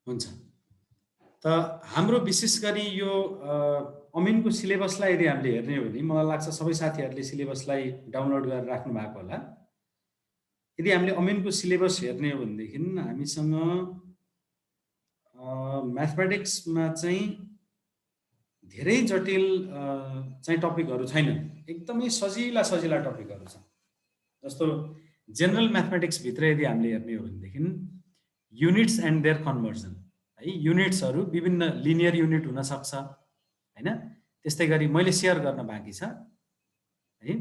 हुन्छ। त हाम्रो विशेष गरी यो अमिनको सिलेबसलाई यदि हामीले हेर्ने हो भने मलाई लाग्छ सबै साथीहरूले सिलेबसलाई डाउनलोड गरेर राख्नु भएको होला। यदि हामीले अमिनको सिलेबस हेर्ने हो भनेदेखि हामीसँग म्याथमेटिक्समा चाहिँ धेरै जटिल चाहिँ टपिकहरू छैनन्। एकदमै सजिला सजिला टपिकहरू छन्। जस्तो जेनरल म्याथमेटिक्सभित्र यदि हामीले हेर्ने हो भनेदेखि युनिट्स एन्ड देयर कन्भर्जन है, युनिट्सहरू विभिन्न लिनियर युनिट हुनसक्छ होइन। त्यस्तै गरी मैले सेयर गर्न बाँकी छ है,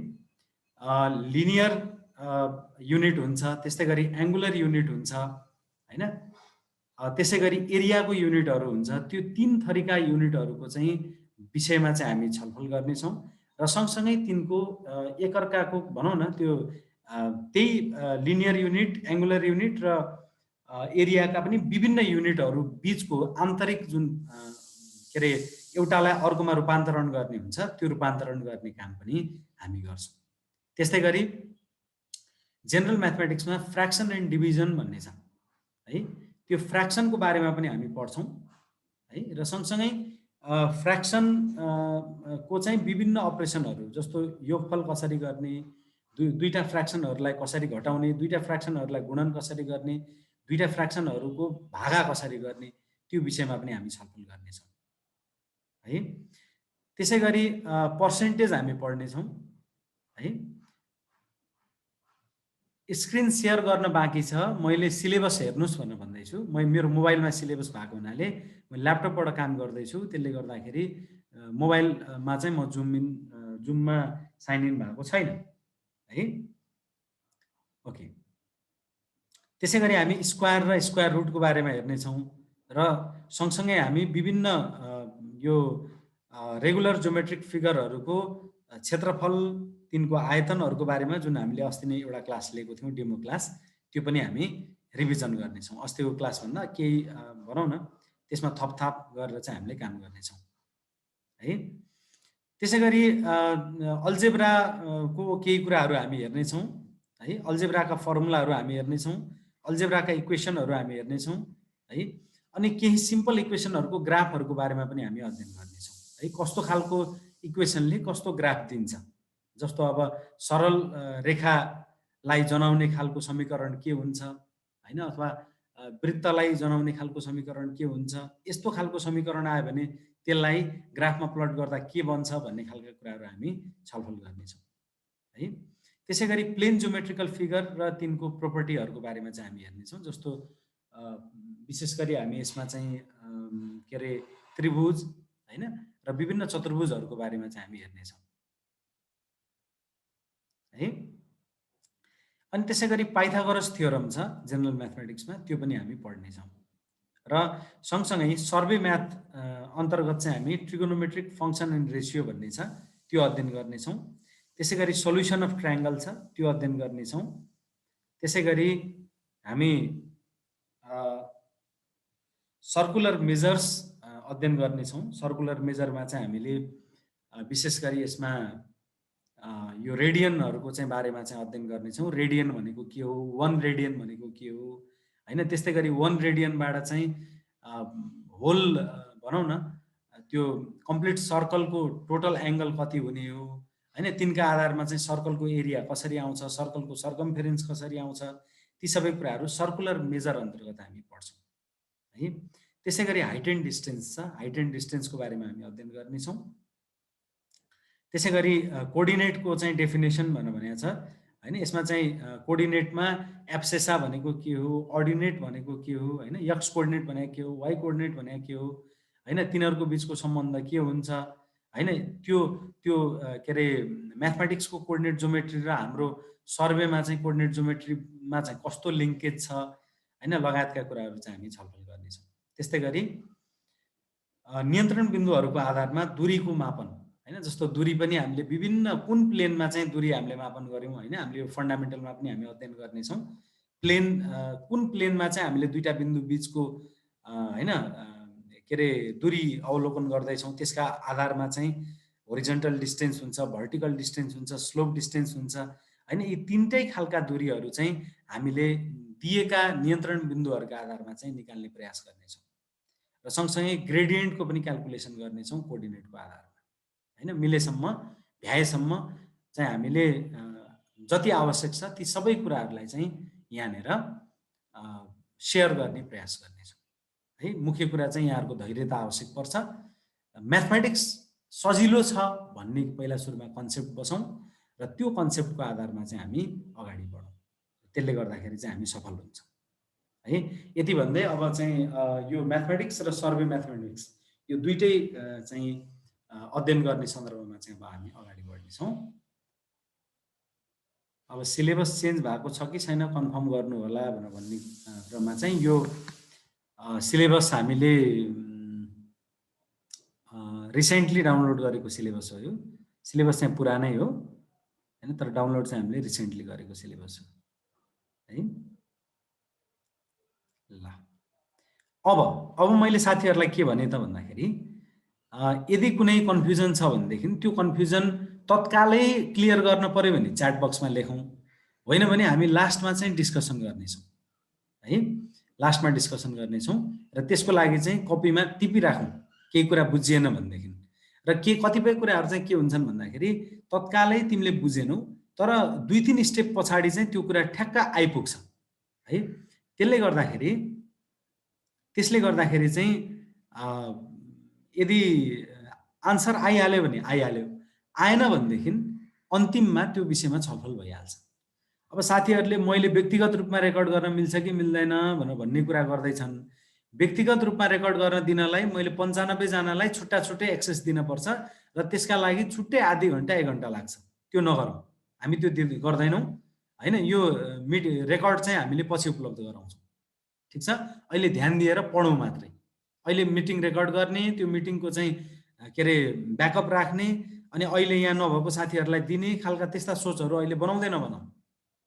लिनियर युनिट हुन्छ, त्यस्तै गरी एङ्गुलर युनिट हुन्छ होइन। त्यसै गरी एरियाको युनिटहरू हुन्छ। त्यो 3 थरीका युनिटहरूको चाहिँ विषयमा चाहिँ हामी छलफल गर्नेछौँ र सँगसँगै तिनको एकअर्काको भनौँ न त्यो त्यही लिनियर युनिट, एङ्गुलर युनिट र एरियाका पनि विभिन्न युनिटहरू बिचको आन्तरिक जुन के अरे एउटालाई अर्कोमा रूपान्तरण गर्ने हुन्छ, त्यो रूपान्तरण गर्ने काम पनि हामी गर्छौँ। त्यस्तै गरी जेनरल म्याथमेटिक्समा फ्र्याक्सन एन्ड डिभिजन भन्ने छ है, त्यो फ्र्याक्सनको बारेमा पनि हामी पढ्छौँ है। र सँगसँगै फ्र्याक्सन को चाहिँ विभिन्न अपरेसनहरू जस्तो योगफल कसरी गर्ने, दुईटा फ्र्याक्सनहरूलाई कसरी घटाउने, दुईटा फ्र्याक्सनहरूलाई गुणन कसरी गर्ने, दुईटा फ्र्याक्सनहरूको भागा कसरी गर्ने, त्यो विषयमा पनि हामी छलफल गर्नेछौँ है। त्यसै गरी पर्सेन्टेज हामी पढ्नेछौँ है। स्क्रिन सेयर गर्न बाँकी छ। मैले सिलेबस हेर्नुहोस् भनेर भन्दैछु। मेरो मोबाइलमा सिलेबस भएको हुनाले म ल्यापटपबाट काम गर्दैछु, त्यसले गर्दाखेरि मोबाइलमा चाहिँ म जुममा साइन इन भएको छैन है। ओके। त्यसै गरी हामी स्क्वायर र स्क्वायर रुटको बारेमा हेर्नेछौँ र सँगसँगै हामी विभिन्न यो रेगुलर ज्योमेट्रिक फिगरहरूको क्षेत्रफल, तिनको आयतनहरूको बारेमा जुन हामीले अस्ति नै एउटा क्लास लिएको थियौँ, डेमो क्लास, त्यो पनि हामी रिभिजन गर्नेछौँ। अस्तिको क्लासभन्दा केही भनौँ न त्यसमा थपथाप गरेर चाहिँ हामीले काम गर्नेछौँ है। त्यसै गरी अल्जेब्राको केही कुराहरू हामी हेर्नेछौँ है। अल्जेब्राका फर्मुलाहरू हामी हेर्नेछौँ, अल्जेब्राका इक्वेसनहरू हामी हेर्नेछौँ है। अनि केही सिम्पल इक्वेसनहरूको ग्राफहरूको बारेमा पनि हामी अध्ययन गर्नेछौँ है। कस्तो खालको इक्वेसनले कस्तो ग्राफ दिन्छ, जस्तो अब सरल रेखालाई जनाउने खालको समीकरण के हुन्छ होइन, अथवा वृत्तलाई जनाउने खालको समीकरण के हुन्छ, यस्तो खालको समीकरण आयो भने त्यसलाई ग्राफमा प्लट गर्दा के बन्छ भन्ने खालका कुराहरू हामी छलफल गर्नेछौँ है। त्यसै गरी प्लेन ज्योमेट्रिकल फिगर र तिनको प्रोपर्टीहरूको बारेमा चाहिँ हामी हेर्नेछौँ। जस्तो विशेष गरी हामी यसमा चाहिँ के अरे त्रिभुज होइन र विभिन्न चतुर्भुजहरूको बारेमा चाहिँ हामी हेर्नेछौँ है। अनि त्यसै गरी पाइथागोरस थियोरम छ जेनरल म्याथमेटिक्समा, त्यो पनि हामी पढ्नेछौँ। र सँगसँगै सर्वे म्याथ अन्तर्गत चाहिँ हामी ट्रिगोनोमेट्रिक फङ्सन एन्ड रेसियो भन्ने छ, त्यो अध्ययन गर्नेछौँ। त्यसै गरी सोल्युसन अफ ट्रायङ्गल छ, त्यो अध्ययन गर्नेछौँ। त्यसै गरी हामी सर्कुलर मेजर्स अध्ययन गर्नेछौँ। सर्कुलर मेजरमा चाहिँ हामीले विशेष गरी यसमा यो रेडियनहरूको चाहिँ बारेमा चाहिँ अध्ययन गर्नेछौँ। रेडियन भनेको के हो, 1 रेडियन भनेको के हो होइन। त्यस्तै गरी 1 रेडियनबाट चाहिँ होल भनौँ न त्यो कम्प्लिट सर्कलको टोटल एङ्गल कति हुने हो होइन, तिनका आधारमा चाहिँ सर्कलको एरिया कसरी आउँछ, सर्कलको सर्कमफेरेन्स कसरी आउँछ, ती सबै कुराहरू सर्कुलर मेजर अन्तर्गत हामी पढ्छौँ है। त्यसै गरी हाइट एन्ड डिस्टेन्स छ, हाइट एन्ड डिस्टेन्सको बारेमा हामी अध्ययन गर्नेछौँ। त्यसै गरी कोअर्डिनेटको चाहिँ डेफिनेसन भनेको छ होइन। यसमा चाहिँ कोअर्डिनेटमा एब्सेसा भनेको के हो, अर्डिनेट भनेको के हो होइन, एक्स कोअर्डिनेट भनेको के हो, वाइ कोअर्डिनेट भनेको के हो होइन, तिनीहरूको बिचको सम्बन्ध के हुन्छ होइन। त्यो के अरे म्याथमेटिक्सको कोअर्डिनेट ज्योमेट्री र हाम्रो सर्वेमा चाहिँ कोअर्डिनेट ज्योमेट्रीमा चाहिँ कस्तो लिङ्केज छ होइन, लगायतका कुराहरू चाहिँ हामी छलफल गर्नेछौँ। त्यस्तै गरी नियन्त्रण बिन्दुहरूको आधारमा दूरीको मापन होइन, जस्तो दूरी पनि हामीले विभिन्न कुन प्लेनमा चाहिँ दूरी हामीले मापन गऱ्यौँ होइन, हामीले यो फन्डामेन्टलमा पनि हामी अध्ययन गर्नेछौँ। प्लेन कुन प्लेनमा चाहिँ हामीले दुईटा बिन्दु बिचको होइन के अरे दूरी अवलोकन गर्दैछौँ, त्यसका आधारमा चाहिँ होरिजेन्टल डिस्टेन्स हुन्छ, भर्टिकल डिस्टेन्स हुन्छ, स्लोप डिस्टेन्स हुन्छ होइन। यी तिनटै खालका दूरीहरू चाहिँ हामीले दिएका नियन्त्रण बिन्दुहरूका आधारमा चाहिँ निकाल्ने प्रयास गर्नेछौँ र सँगसँगै ग्रेडियन्टको पनि क्याल्कुलेसन गर्नेछौँ कोअर्डिनेटको आधारमा, होइन। मिलेसम्म भ्याएसम्म चाहिँ हामीले जति आवश्यक छ ती सबै कुराहरूलाई चाहिँ यहाँनिर सेयर गर्ने प्रयास गर्नेछौँ, है। मुख्य कुरा चाहिँ यहाँहरूको धैर्यता आवश्यक पर्छ। म्याथमेटिक्स सजिलो छ भन्ने पहिला सुरुमा कन्सेप्ट बसौँ र त्यो कन्सेप्टको आधारमा चाहिँ हामी अगाडि बढौँ, त्यसले गर्दाखेरि चाहिँ हामी सफल हुन्छौँ, है। यति भन्दै अब चाहिँ यो म्याथमेटिक्स र सर्वे म्याथमेटिक्स यो दुइटै चाहिँ अध्ययन गर्ने सन्दर्भमा चाहिँ अब हामी अगाडि बढ्नेछौँ। अब सिलेबस चेन्ज भएको छ कि छैन कन्फर्म गर्नु होला भनेर भन्ने क्रममा चाहिँ यो सिलेबस हामीले रिसेन्टली डाउनलोड गरेको सिलेबस हो। यो सिलेबस चाहिँ पुरानै हो, होइन, तर डाउनलोड चाहिँ हामीले रिसेन्टली गरेको सिलेबस हो, है। ल अब मैले साथीहरूलाई के भने त भन्दाखेरि यदि कुनै कन्फ्युजन छ भनेदेखि त्यो कन्फ्युजन तत्कालै क्लियर गर्न पर्यो भने च्याट बक्समा लेखौँ, होइन भने हामी लास्टमा चाहिँ डिस्कसन गर्नेछौँ, है। लास्टमा डिस्कसन गर्नेछौँ र त्यसको लागि चाहिँ कपीमा टिपिराखौँ केही कुरा बुझिएन भनेदेखि। र कतिपय कुराहरू चाहिँ के हुन्छन् भन्दाखेरि तत्कालै तिमीले बुझेनौ तर 2-3 स्टेप पछाडि चाहिँ त्यो कुरा ठ्याक्क आइपुग्छ, है। त्यसले गर्दाखेरि चाहिँ यदि आन्सर आइहाल्यो भने आइहाल्यो, आएन भनेदेखि अन्तिममा त्यो विषयमा छलफल भइहाल्छ। अब साथीहरूले मैले व्यक्तिगत रूपमा रेकर्ड गर्न मिल्छ कि मिल्दैन भनेर भन्ने कुरा गर्दैछन्। व्यक्तिगत रूपमा रेकर्ड गर्न दिनलाई मैले 95 जनालाई छुट्टा छुट्टै एक्सेस दिनुपर्छ र त्यसका लागि छुट्टै आधी घन्टा 1 घन्टा लाग्छ। त्यो नगरौँ, हामी त्यो गर्दैनौँ, होइन। यो रेकर्ड चाहिँ हामीले पछि उपलब्ध गराउँछौँ, ठिक छ। अहिले ध्यान दिएर पढौँ मात्रै। अहिले मिटिङ रेकर्ड गर्ने, त्यो मिटिङको चाहिँ के अरे ब्याकअप राख्ने अनि अहिले यहाँ नभएको साथीहरूलाई दिने खालका त्यस्ता सोचहरू अहिले बनाउँदै नबनाऊ,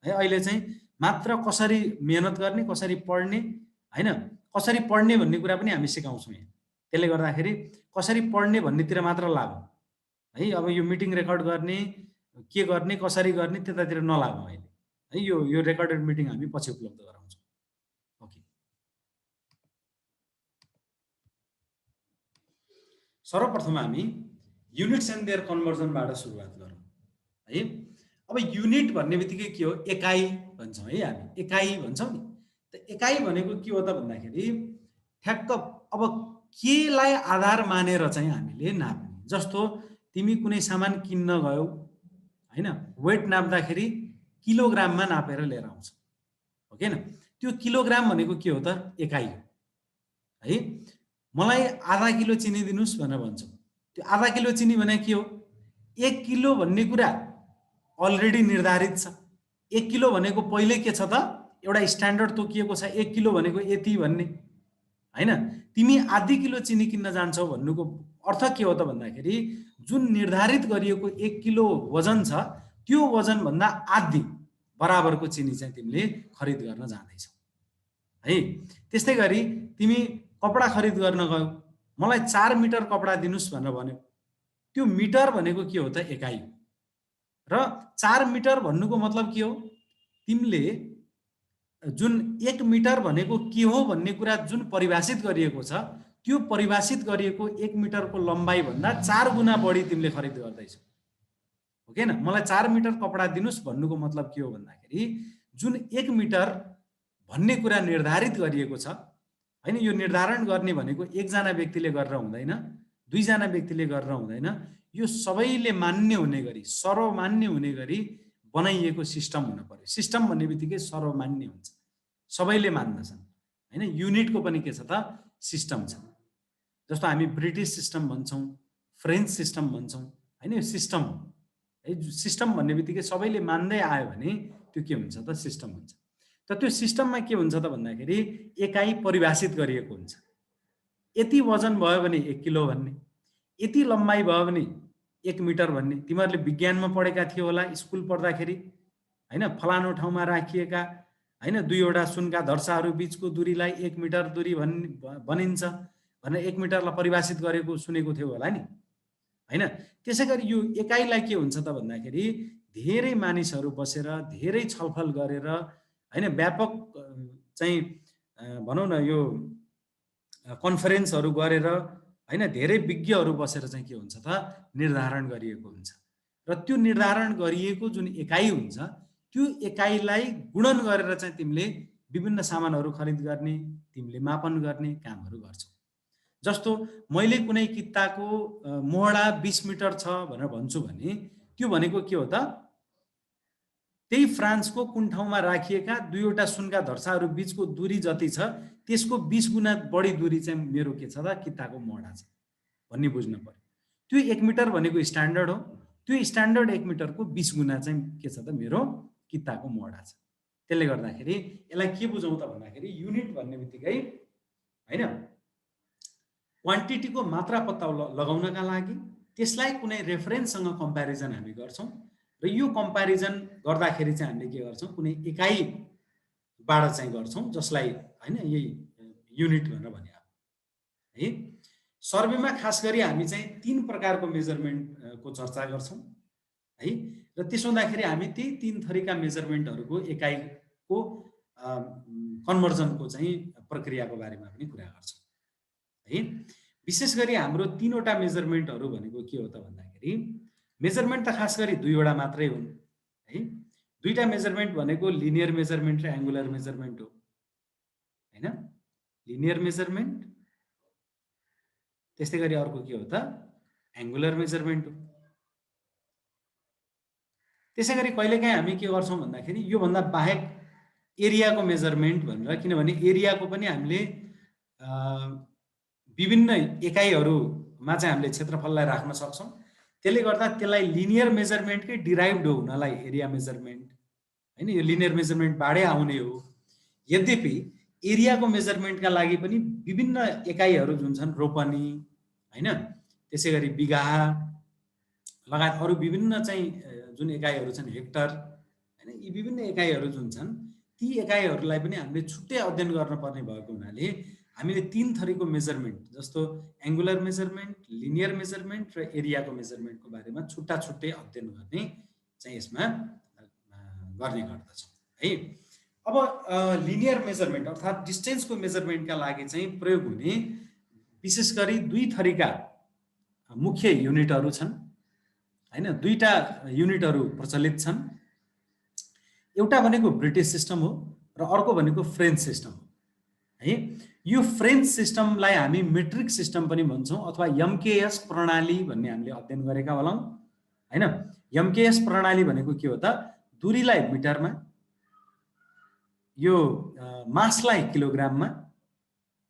है। अहिले चाहिँ मात्र कसरी मेहनत गर्ने, कसरी पढ्ने, होइन, कसरी पढ्ने भन्ने कुरा पनि हामी सिकाउँछौँ यहाँ। त्यसले गर्दाखेरि कसरी पढ्ने भन्नेतिर मात्र लागौँ, है। अब यो मिटिङ रेकर्ड गर्ने, के गर्ने, कसरी गर्ने त्यतातिर नलागौँ अहिले, है। यो रेकर्डेड मिटिङ हामी पछि उपलब्ध गराउँछौँ। ओके, सर्वप्रथम हामी युनिट्स एन्ड देयर कन्भर्जनबाट सुरुवात गरौँ, है। अब युनिट भन्ने बित्तिकै के हो, एकाइ भन्छौँ, है। हामी एकाइ भन्छौँ नि। त एकाइ भनेको के हो त भन्दाखेरि ठ्याक्क अब केलाई आधार मानेर चाहिँ हामीले नाप्ने। जस्तो तिमी कुनै सामान किन्न गयौ, होइन, वेट नाप्दाखेरि किलोग्राममा नापेर लिएर आउँछ, हो कि होइन। त्यो किलोग्राम भनेको के हो त, एकाइ हो, है। मलाई आधा किलो चिनी दिनुहोस् भनेर भन्छौँ, त्यो आधा किलो चिनी भने के हो, 1 किलो भन्ने कुरा अलरेडी निर्धारित छ। 1 किलो भनेको पहिले के छ त, एउटा स्ट्यान्डर्ड तोकिएको छ, 1 किलो भनेको यति भन्ने, होइन। तिमी आधी किलो चिनी किन्न जान्छौ भन्नुको अर्थ के हो त भन्दाखेरि जुन निर्धारित गरिएको 1 किलो वजन छ त्यो वजनभन्दा आधी बराबरको चिनी चाहिँ तिमीले खरिद गर्न जाँदैछौ, है। त्यस्तै गरी तिमी कपडा खरिद गर्न गयौ, मलाई 4 मिटर कपडा दिनुहोस् भनेर भन्यो, त्यो मिटर भनेको के हो त, एकाइ हो। र 4 मिटर भन्नुको मतलब के हो, तिमीले जुन 1 मिटर भनेको के हो भन्ने कुरा जुन परिभाषित गरिएको छ त्यो परिभाषित गरिएको 1 मिटरको लम्बाइ भन्दा 4 गुणा बढी तिमीले खरिद गर्दैछौ, हो कि होइन। मलाई 4 मिटर कपडा दिनुहोस् भन्नुको मतलब के हो भन्दाखेरि जुन 1 मिटर भन्ने कुरा निर्धारित गरिएको छ, होइन। यो निर्धारण गर्ने भनेको एकजना व्यक्तिले गरेर हुँदैन, 2 जना व्यक्तिले गरेर हुँदैन, यो सबैले मान्य हुने गरी, सर्वमान्य हुने गरी बनाइएको सिस्टम हुन पर्यो। सिस्टम भन्ने बित्तिकै सर्वमान्य हुन्छ, सबैले मान्दछन्, होइन। युनिटको पनि के छ त, सिस्टम छ। जस्तो हामी ब्रिटिस सिस्टम भन्छौँ, फ्रेन्च सिस्टम भन्छौँ, होइन। यो सिस्टम हो, है। सिस्टम भन्ने बित्तिकै सबैले मान्दै आयो भने त्यो के हुन्छ त, सिस्टम हुन्छ। त त्यो सिस्टममा के हुन्छ त भन्दाखेरि एकाइ परिभाषित गरिएको हुन्छ। यति वजन भयो भने 1 किलो भन्ने, यति लम्बाइ भयो भने 1 मिटर भन्ने। तिमीहरूले विज्ञानमा पढेका थियो होला स्कुल पढ्दाखेरि, होइन। फलानु ठाउँमा राखिएका, होइन, 2वटा सुनका धर्साहरू बिचको दूरीलाई 1 मिटर दूरी भनिन्छ भनेर 1 मिटरलाई परिभाषित गरेको सुनेको थियो होला नि, होइन। त्यसै गरी यो एकाइलाई के हुन्छ त भन्दाखेरि धेरै मानिसहरू बसेर धेरै छलफल गरेर, होइन, व्यापक चाहिँ भनौँ न यो कन्फरेन्सहरू गरेर हैन धेरै विज्ञहरू बसेर चाहिँ के हुन्छ त निर्धारण गरिएको हुन्छ र त्यो निर्धारण गरिएको जुन एकाइ हुन्छ त्यो एकाइलाई गुणन गरेर चाहिँ तिमीले विभिन्न सामानहरू खरिद गर्ने तिमीले मापन गर्ने कामहरू गर्छौ। जस्तो मैले कुनै कित्ताको मोहडा 20 मिटर छ भनेर भन्छु भने त्यो भनेको के हो त त्यही फ्रान्सको कुन ठाउँमा राखिएका दुईवटा सुनका धर्साहरू बीचको दूरी जति छ त्यसको 20 गुणा बढी दूरी चाहिँ मेरो के छ त कित्ताको मोहडा छ भन्ने बुझ्नु पर्यो। त्यो 1 मिटर भनेको स्ट्यान्डर्ड हो, त्यो स्ट्यान्डर्ड 1 मिटरको 20 गुणा चाहिँ के छ त मेरो कित्ताको मोहडा छ। त्यसले गर्दाखेरि यसलाई के बुझौँ त भन्दाखेरि युनिट भन्ने बित्तिकै हैन क्वान्टिटीको मात्रा पत्ता लगाउनका लागि त्यसलाई कुनै रेफरेन्ससँग कम्प्यारिजन हामी गर्छौँ र यो कम्प्यारिजन गर्दाखेरि चाहिँ हामीले के गर्छौँ कुनै एकाइबाट चाहिँ गर्छौँ जसलाई हैन यही युनिट भनेर भनियो है। सर्वेमा खास गरी हामी चाहिँ 3 प्रकारको मेजरमेन्टको चर्चा गर्छौँ है र त्यसो हुँदाखेरि हामी त्यही 3 थरीका मेजरमेन्टहरूको एकाइको कन्भर्जनको चाहिँ प्रक्रियाको बारेमा पनि कुरा गर्छौँ है। विशेष गरी हाम्रो 3 वटा मेजरमेन्टहरू भनेको के हो त भन्दाखेरि मेजरमेन्ट त खास गरी 2 वटा मात्रै हुन् है। 2टा मेजरमेन्ट भनेको लिनियर मेजरमेन्ट र एङ्गुलर मेजरमेन्ट हो हैन। लिनियर मेजरमेन्ट त्यस्तै गरी अर्को के हो त एङ्गुलर मेजरमेन्ट हो। त्यसै गरी कहिलेकाहीँ हामी के गर्छौँ भन्दाखेरि यो भन्दा बाहेक एरियाको मेजरमेन्ट भनेर, किनभने एरियाको पनि हामीले विभिन्न एकाइहरूमा चाहिँ हामीले क्षेत्रफललाई राख्न सक्छौँ। त्यसले गर्दा त्यसलाई लिनियर मेजरमेन्टकै डिराइभ्ड हो हुनलाई एरिया मेजरमेन्ट हैन, यो लिनियर मेजरमेन्टबाटै आउने हो। यद्यपि एरियाको मेजरमेन्टका लागि पनि विभिन्न एकाइहरू जुन छन् रोपनी हैन, त्यसै गरी बिघा लगायत अरू विभिन्न चाहिँ जुन एकाइहरू छन् हेक्टर हैन, यी विभिन्न एकाइहरू जुन छन् ती एकाइहरूलाई पनि हामीले छुट्टै अध्ययन गर्नुपर्ने भएको हुनाले हामीले 3 थरीको मेजरमेन्ट जस्तो एङ्गुलर मेजरमेन्ट, लिनियर मेजरमेन्ट र एरियाको मेजरमेन्टको बारेमा छुट्टा छुट्टै अध्ययन गर्ने चाहिँ यसमा गर्ने गर्दछौँ है। अब लिनियर मेजरमेन्ट अर्थात् डिस्टेन्सको मेजरमेन्टका लागि चाहिँ प्रयोग हुने विशेष गरी 2 थरीका मुख्य युनिटहरू छन् हैन। 2टा युनिटहरू प्रचलित छन्। एउटा भनेको ब्रिटिस सिस्टम हो र अर्को भनेको फ्रेन्च सिस्टम हो है। यो फ्रेन्च सिस्टमलाई हामी मेट्रिक सिस्टम पनि भन्छौँ अथवा एमकेएस प्रणाली भन्ने हामीले अध्ययन गरेका होलाौँ हैन। एमकेएस प्रणाली भनेको के हो त दूरीलाई मिटरमा, यो मासलाई किलोग्राममा,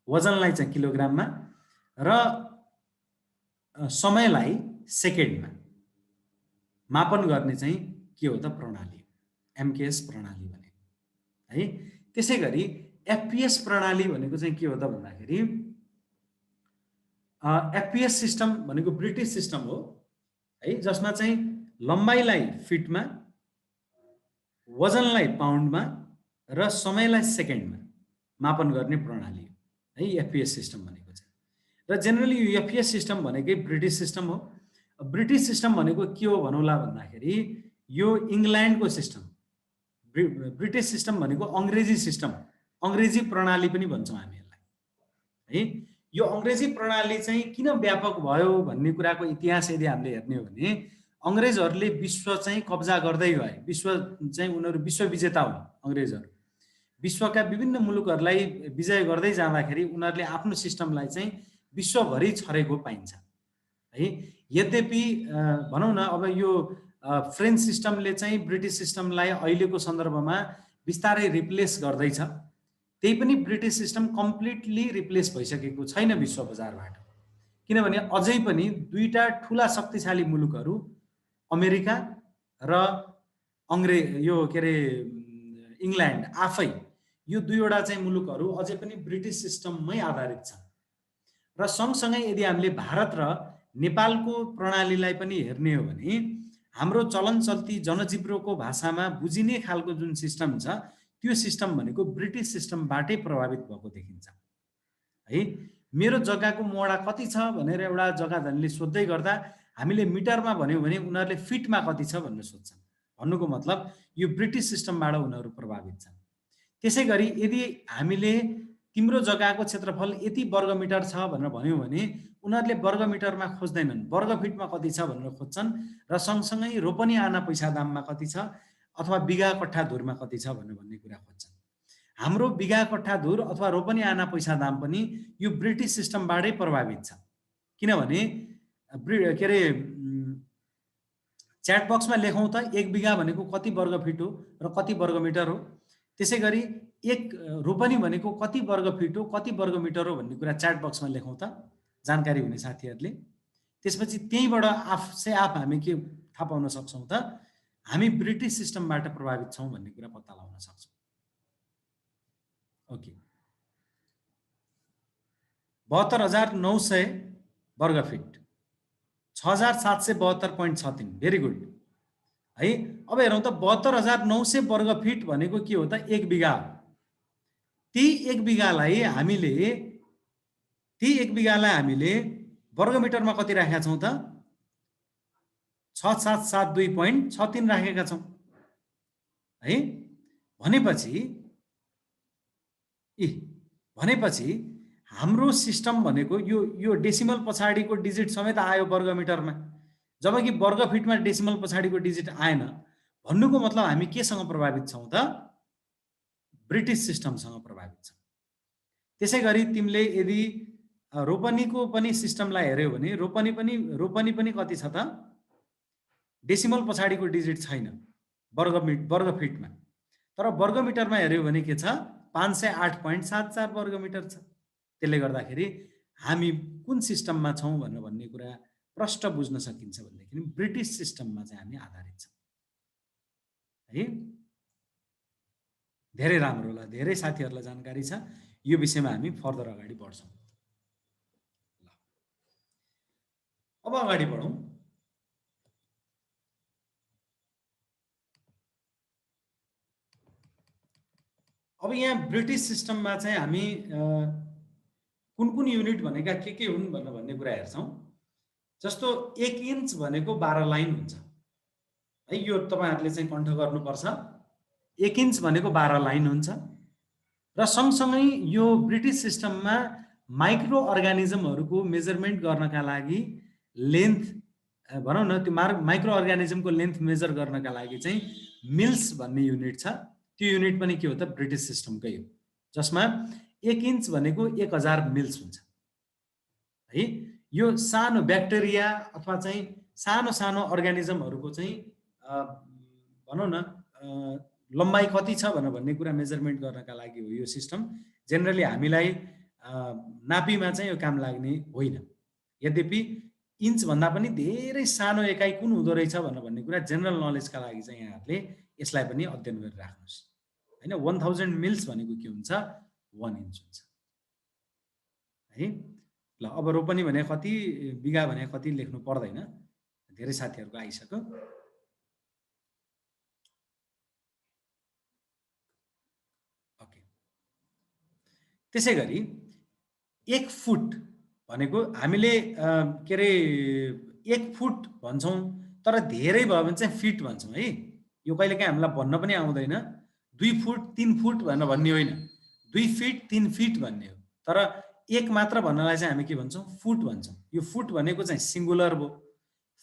वजनलाई चाहिँ किलोग्राममा र समयलाई सेकेन्डमा मापन गर्ने चाहिँ के हो त प्रणाली एमकेएस प्रणाली भने है। त्यसै गरी एफपीएस प्रणाली भनेको चाहिँ के हो त भन्दाखेरि एफपीएस सिस्टम भनेको ब्रिटिस सिस्टम हो है, जसमा चाहिँ लम्बाइलाई फिटमा, वजनलाई पाउन्डमा र समयलाई सेकेन्डमा मापन गर्ने प्रणाली है एफपीएस सिस्टम भनेको चाहिँ। र जेनरली यो एफपीएस सिस्टम भनेकै ब्रिटिस सिस्टम हो। ब्रिटिस सिस्टम भनेको के हो भनौँला भन्दाखेरि यो इङ्ल्यान्डको सिस्टम, ब्रिटिस सिस्टम भनेको अङ्ग्रेजी सिस्टम, अङ्ग्रेजी प्रणाली पनि भन्छौँ हामी यसलाई है। यो अङ्ग्रेजी प्रणाली चाहिँ किन व्यापक भयो भन्ने कुराको इतिहास यदि हामीले हेर्ने हो भने अङ्ग्रेजहरूले विश्व चाहिँ कब्जा गर्दै गए, विश्व चाहिँ उनीहरू विश्व विजेता हुन् अङ्ग्रेजहरू। विश्वका विभिन्न मुलुकहरूलाई विजय गर्दै जाँदाखेरि उनीहरूले आफ्नो सिस्टमलाई चाहिँ विश्वभरि छरेको पाइन्छ है। यद्यपि भनौँ न अब यो फ्रेन्च सिस्टमले चाहिँ ब्रिटिस सिस्टमलाई अहिलेको सन्दर्भमा बिस्तारै रिप्लेस गर्दैछ, त्यही पनि ब्रिटिस सिस्टम कम्प्लिटली रिप्लेस भइसकेको छैन विश्व बजारबाट, किनभने अझै पनि 2टा ठुला शक्तिशाली मुलुकहरू अमेरिका र यो के अरे इङ्ल्यान्ड आफै, यो 2वटा चाहिँ मुलुकहरू अझै पनि ब्रिटिस सिस्टममै आधारित छन्। र सँगसँगै यदि हामीले भारत र नेपालको प्रणालीलाई पनि हेर्ने हो भने हाम्रो चलन चल्ती जनजीवनको भाषामा बुझिने खालको जुन सिस्टम छ त्यो सिस्टम भनेको ब्रिटिस सिस्टमबाटै प्रभावित भएको देखिन्छ है। मेरो जग्गाको मोहडा कति छ भनेर एउटा जग्गा धनीले सोध्दै गर्दा हामीले मिटरमा भन्यौँ भने उनीहरूले फिटमा कति छ भनेर सोध्छन्। भन्नुको मतलब यो ब्रिटिस सिस्टमबाट उनीहरू प्रभावित छन्। त्यसै गरी यदि हामीले तिम्रो जग्गाको क्षेत्रफल यति वर्ग मिटर छ भनेर भन्यो भने उनीहरूले वर्ग मिटरमा खोज्दैनन्, वर्ग फिटमा कति छ भनेर खोज्छन् र सँगसँगै रोपनी आना पैसा दाममा कति छ अथवा बिघा कट्ठा धुरमा कति छ भनेर भन्ने कुरा खोज्छन्। हाम्रो बिघा कट्ठा धुर अथवा रोपनी आना पैसा दाम पनि यो ब्रिटिस सिस्टमबाटै प्रभावित छ। किनभने के अरे च्याट बक्समा लेखौँ त 1 बिघा भनेको कति वर्ग फिट हो र कति वर्ग मिटर हो, त्यसै गरी एक रोपनी भनेको कति वर्ग फिट हो कति वर्ग मिटर हो भन्ने कुरा च्याट बक्समा लेखौँ त जानकारी हुने साथीहरूले। त्यसपछि त्यहीँबाट आफ हामी के थाहा पाउन सक्छौँ त हामी ब्रिटिस सिस्टमबाट प्रभावित छौँ भन्ने कुरा पत्ता लगाउन सक्छौँ। ओके, 72,900 वर्ग फिट 6,772.63, भेरी गुड है। अब हेरौँ त 72,900 वर्ग फिट भनेको के हो त 1 बिघा। ती 1 बिघालाई हामीले वर्ग मिटरमा कति राखेका छौँ त 6772.63 राखेका छौँ है। भनेपछि हाम्रो सिस्टम भनेको यो डेसिमल पछाडिको डिजिट समेत आयो वर्ग मिटरमा, जबकि वर्ग फिटमा डेसिमल पछाडिको डिजिट आएन। भन्नुको मतलब हामी केसँग प्रभावित छौँ त ब्रिटिस सिस्टमसँग प्रभावित छौँ। त्यसै गरी तिमीले यदि रोपनीको पनि सिस्टमलाई हेर्यौ भने रोपनी पनि कति छ त डेसिमल पछाडिको डिजिट छैन वर्ग फिटमा, तर वर्ग मिटरमा हेर्यौ भने के छ 508.74 वर्ग मिटर छ। त्यसले गर्दाखेरि हामी कुन सिस्टममा छौँ भनेर भन्ने कुरा प्रष्ट बुझ्न सकिन्छ भनेदेखि ब्रिटिस सिस्टममा चाहिँ हामी आधारित छौँ है। धेरै राम्रो होला, धेरै साथीहरूलाई जानकारी छ यो विषयमा हामी फर्दर अगाडि बढ्छौँ। अब अगाडि बढौँ। अब यहाँ ब्रिटिस सिस्टममा चाहिँ हामी कुन युनिट भनेका के हुन् भनेर भन्ने कुरा हेर्छौँ। जस्तो 1 इन्च भनेको 12 लाइन हुन्छ है, यो तपाईहरुले चाहिँ कन्ठ गर्नुपर्छ। 1 इन्च भनेको 12 लाइन हुन्छ र सँगसँगै यो ब्रिटिस सिस्टममा माइक्रो अर्गानिजमहरूको मेजरमेन्ट गर्नका लागि लेन्थ भनौँ न, त्यो माइक्रो अर्गानिजमको लेन्थ मेजर गर्नका लागि चाहिँ मिल्स भन्ने युनिट छ। त्यो युनिट पनि के हो त ब्रिटिस सिस्टमकै हो, जसमा 1 इन्च भनेको 1000 मिल्स हुन्छ है। यो सानो ब्याक्टेरिया अथवा चाहिँ सानो अर्गानिजमहरूको चाहिँ भनौँ न लम्बाइ कति छ भनेर भन्ने कुरा मेजरमेन्ट गर्नका लागि हो यो सिस्टम। जेनरली हामीलाई नापीमा चाहिँ यो काम लाग्ने होइन। यद्यपि इन्च भन्दा पनि धेरै सानो एकाइ कुन हुँदो रहेछ भनेर भन्ने कुरा जेनरल नलेजका लागि चाहिँ यहाँहरूले यसलाई पनि अध्ययन गरिराख्नुहोस् हैन। 1000 मिल्स भनेको के हुन्छ 1 इन्च हुन्छ है। ल अब रोपनी भने कति, बिघा भने कति लेख्नु पर्दैन, धेरै साथीहरूको आइसक्यो। ओके, त्यसै गरी 1 फुट भनेको हामीले के अरे 1 फुट भन्छौँ, तर धेरै भयो भने चाहिँ फिट भन्छौँ है। यो कहिलेकाहीँ हामीलाई भन्न पनि आउँदैन 2 फुट 3 फुट भनेर भन्ने होइन, 2 फिट 3 फिट भन्ने हो। तर 1 मात्र भन्नलाई चाहिँ हामी के भन्छौँ फुट भन्छौँ। यो फुट भनेको चाहिँ सिङ्गुलर भयो,